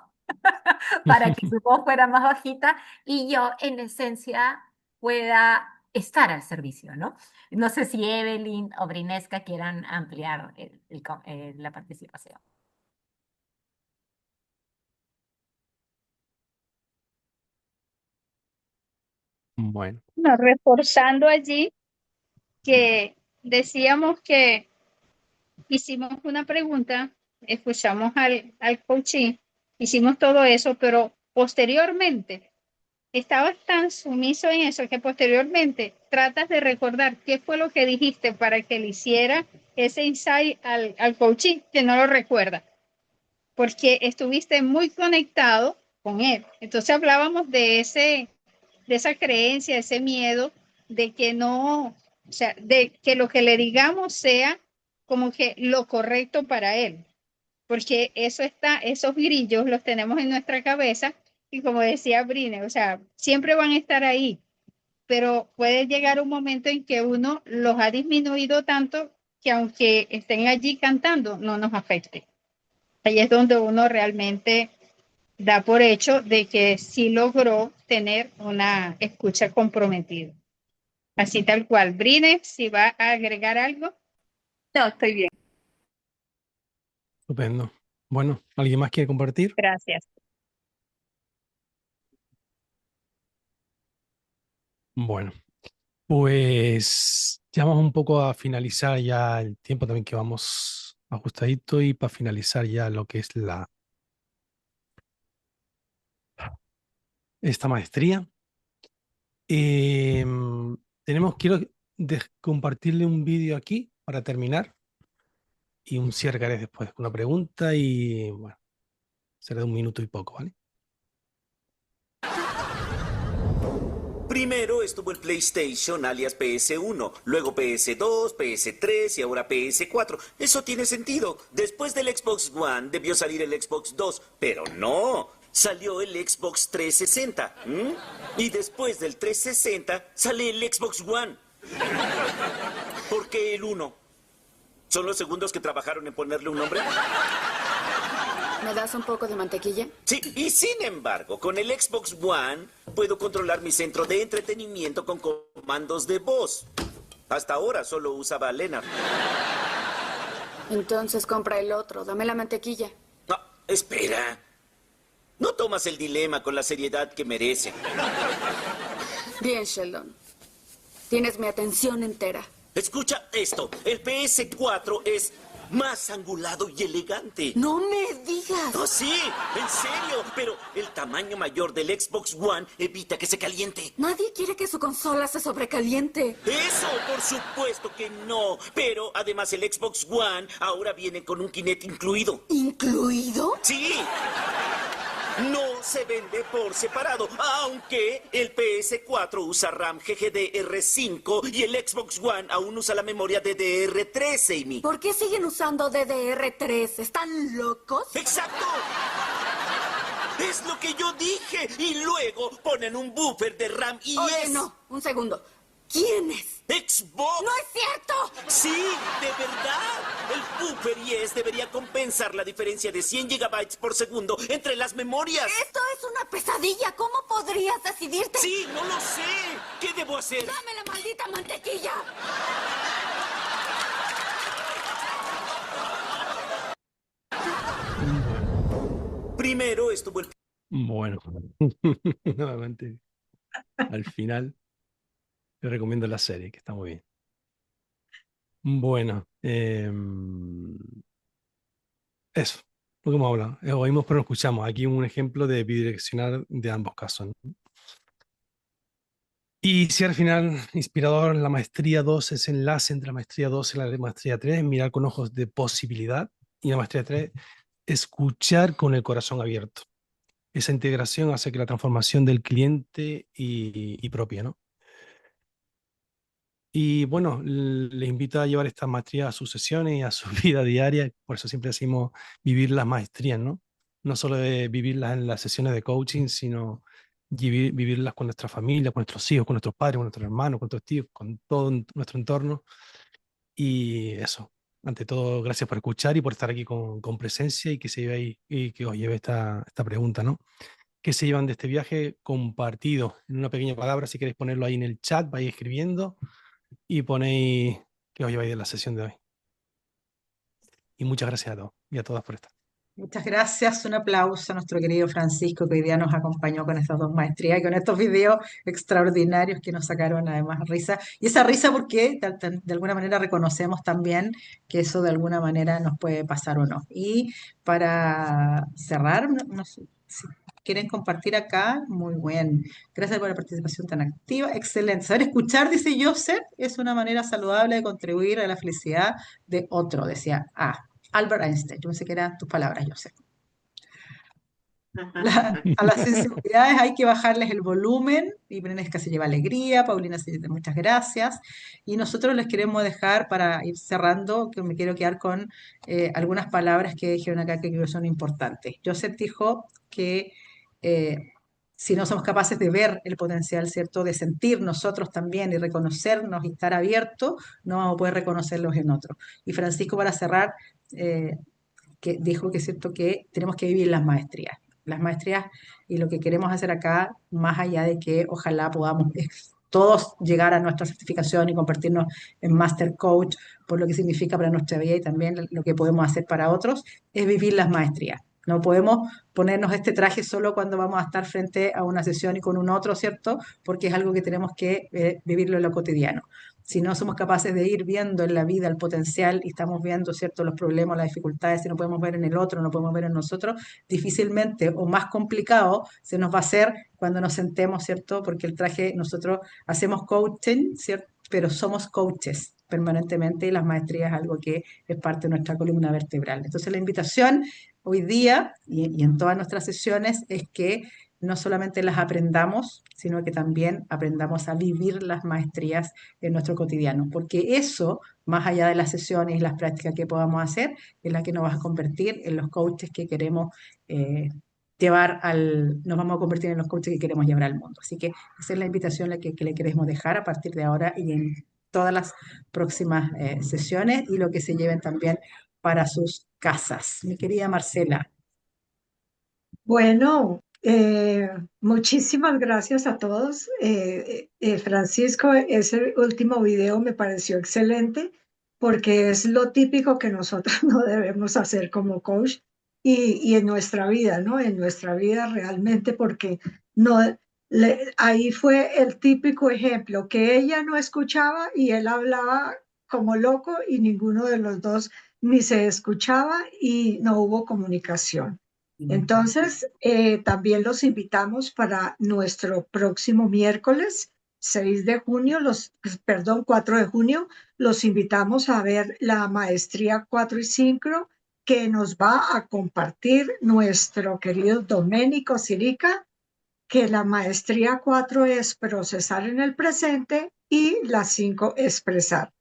para que su voz fuera más bajita y yo, en esencia, pueda estar al servicio, ¿no? No sé si Evelyn o Brinesca quieran ampliar la participación. Bueno, No, reforzando allí que decíamos que hicimos una pregunta, escuchamos al coaching, hicimos todo eso, pero posteriormente estabas tan sumiso en eso que posteriormente tratas de recordar qué fue lo que dijiste para que le hiciera ese insight al coaching, que no lo recuerda, porque estuviste muy conectado con él. Entonces hablábamos de esa creencia, ese miedo de que no, o sea, de que lo que le digamos sea como que lo correcto para él, porque eso está, esos grillos los tenemos en nuestra cabeza y como decía Brine, o sea, siempre van a estar ahí, pero puede llegar un momento en que uno los ha disminuido tanto que aunque estén allí cantando, no nos afecte. Ahí es donde uno realmente da por hecho de que sí logró tener una escucha comprometida. Así tal cual. Brine, si va a agregar algo. No, estoy bien. estupendo. Bueno, ¿alguien más quiere compartir? Gracias. Bueno, pues ya vamos un poco a finalizar ya el tiempo también que vamos ajustadito y para finalizar ya lo que es esta maestría. Quiero compartirle un vídeo aquí para terminar y un cierre que haré después, una pregunta y bueno, será de 1 minuto y poco, ¿vale? Primero estuvo el PlayStation alias PS1, luego PS2, PS3 y ahora PS4. Eso tiene sentido. Después del Xbox One debió salir el Xbox 2, pero no. Salió el Xbox 360. Y después del 360 sale el Xbox One. ¿Por qué el 1? ¿Son los segundos que trabajaron en ponerle un nombre? ¿Me das un poco de mantequilla? Sí, y sin embargo, con el Xbox One puedo controlar mi centro de entretenimiento con comandos de voz. Hasta ahora solo usaba a Lennart. Entonces compra el otro, dame la mantequilla. No, espera. No tomas el dilema con la seriedad que merece. Bien, Sheldon. Tienes mi atención entera. Escucha esto. El PS4 es más angulado y elegante. ¡No me digas! ¡Oh, sí! ¡En serio! Pero el tamaño mayor del Xbox One evita que se caliente. Nadie quiere que su consola se sobrecaliente. ¡Eso! ¡Por supuesto que no! Pero además el Xbox One ahora viene con un Kinect incluido. ¿Incluido? ¡Sí! No se vende por separado, aunque el PS4 usa RAM GDDR5 y el Xbox One aún usa la memoria DDR3, Amy. ¿Por qué siguen usando DDR3? ¿Están locos? ¡Exacto! Es lo que yo dije. Y luego ponen un buffer de RAM y Oye, no, un segundo. ¿Quién es? ¡Xbox! ¡No es cierto! Sí, de verdad. El buffer yes debería compensar la diferencia de 100 gigabytes por segundo entre las memorias. Esto es una pesadilla. ¿Cómo podrías decidirte? Sí, no lo sé. ¿Qué debo hacer? ¡Dame la maldita mantequilla! Primero estuvo el... Bueno, nuevamente al final te recomiendo la serie, que está muy bien. Bueno, eso, lo que hemos hablado. Oímos pero no escuchamos. Aquí un ejemplo de bidireccional de ambos casos, ¿no? Y si al final, inspirador, la maestría 2, ese enlace entre la maestría 2 y la maestría 3, mirar con ojos de posibilidad. Y la maestría 3, escuchar con el corazón abierto. Esa integración hace que la transformación del cliente y propia, ¿no? Y bueno, les invito a llevar esta maestría a sus sesiones y a su vida diaria. Por eso siempre decimos vivir las maestrías, ¿no? No solo de vivirlas en las sesiones de coaching, sino vivirlas con nuestra familia, con nuestros hijos, con nuestros padres, con nuestros hermanos, con nuestros tíos, con todo nuestro entorno. Y eso, ante todo, gracias por escuchar y por estar aquí con presencia y que se lleve ahí, y que os lleve esta pregunta, ¿no? ¿Qué se llevan de este viaje compartido? En una pequeña palabra, si queréis ponerlo ahí en el chat, vais escribiendo y ponéis que os lleváis de la sesión de hoy. Y muchas gracias a todos y a todas por estar. Muchas gracias, un aplauso a nuestro querido Francisco que hoy día nos acompañó con estas dos maestrías y con estos videos extraordinarios que nos sacaron además risa. Y esa risa porque de alguna manera reconocemos también que eso de alguna manera nos puede pasar o no. Y para cerrar, no sé si quieren compartir acá, muy bien. Gracias por la participación tan activa, excelente. Saber escuchar, dice Joseph, es una manera saludable de contribuir a la felicidad de otro, decía Albert Einstein. Yo pensé que eran tus palabras, Joseph. A las sensibilidades hay que bajarles el volumen. Y Brenesca se lleva alegría, Paulina se dice muchas gracias. Y nosotros les queremos dejar, para ir cerrando, que me quiero quedar con algunas palabras que dijeron acá que creo que son importantes. Joseph dijo que si no somos capaces de ver el potencial, ¿cierto? De sentir nosotros también y reconocernos y estar abiertos, no vamos a poder reconocerlos en otros. Y Francisco, para cerrar, que dijo que es cierto que tenemos que vivir las maestrías. Las maestrías y lo que queremos hacer acá, más allá de que ojalá podamos todos llegar a nuestra certificación y convertirnos en Master Coach por lo que significa para nuestra vida y también lo que podemos hacer para otros, es vivir las maestrías. No podemos ponernos este traje solo cuando vamos a estar frente a una sesión y con un otro, ¿cierto? Porque es algo que tenemos que vivirlo en lo cotidiano. Si no somos capaces de ir viendo en la vida el potencial y estamos viendo, ¿cierto?, los problemas, las dificultades, si no podemos ver en el otro, no podemos ver en nosotros, difícilmente o más complicado se nos va a hacer cuando nos sentemos, ¿cierto? Porque el traje, nosotros hacemos coaching, ¿cierto? Pero somos coaches permanentemente y las maestrías es algo que es parte de nuestra columna vertebral. Entonces la invitación hoy día y en todas nuestras sesiones es que no solamente las aprendamos, sino que también aprendamos a vivir las maestrías en nuestro cotidiano, porque eso, más allá de las sesiones y las prácticas que podamos hacer, es la que nos va a convertir en los coaches que queremos nos vamos a convertir en los coaches que queremos llevar al mundo. Así que esa es la invitación que le queremos dejar a partir de ahora y en todas las próximas sesiones y lo que se lleven también para sus casas. Mi querida Marcela. Bueno, muchísimas gracias a todos. Francisco, ese último video me pareció excelente porque es lo típico que nosotros no debemos hacer como coach y en nuestra vida, ¿no? En nuestra vida realmente porque no, ahí fue el típico ejemplo que ella no escuchaba y él hablaba como loco y ninguno de los dos ni se escuchaba y no hubo comunicación. Entonces, también los invitamos para nuestro próximo miércoles, 6 de junio, 4 de junio, los invitamos a ver la maestría 4 y 5 que nos va a compartir nuestro querido Doménico Sirica, que la maestría 4 es procesar en el presente y la 5 expresar.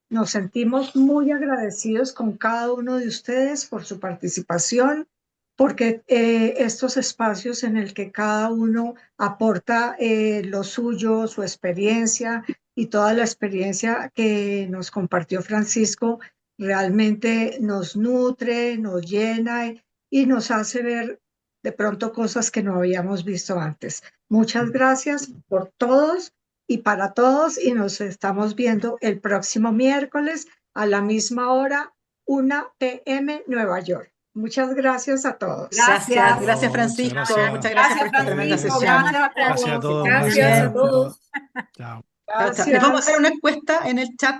Nos sentimos muy agradecidos con cada uno de ustedes por su participación, porque estos espacios en el que cada uno aporta lo suyo, su experiencia y toda la experiencia que nos compartió Francisco, realmente nos nutre, nos llena y nos hace ver de pronto cosas que no habíamos visto antes. Muchas gracias por todos y para todos y nos estamos viendo el próximo miércoles a la misma hora, 1 p.m. Nueva York. Muchas gracias a todos. Gracias Francisco. Muchas gracias por esta tremenda sesión. Gracias a todos. Gracias a todos. Chao. Les vamos a hacer una encuesta en el chat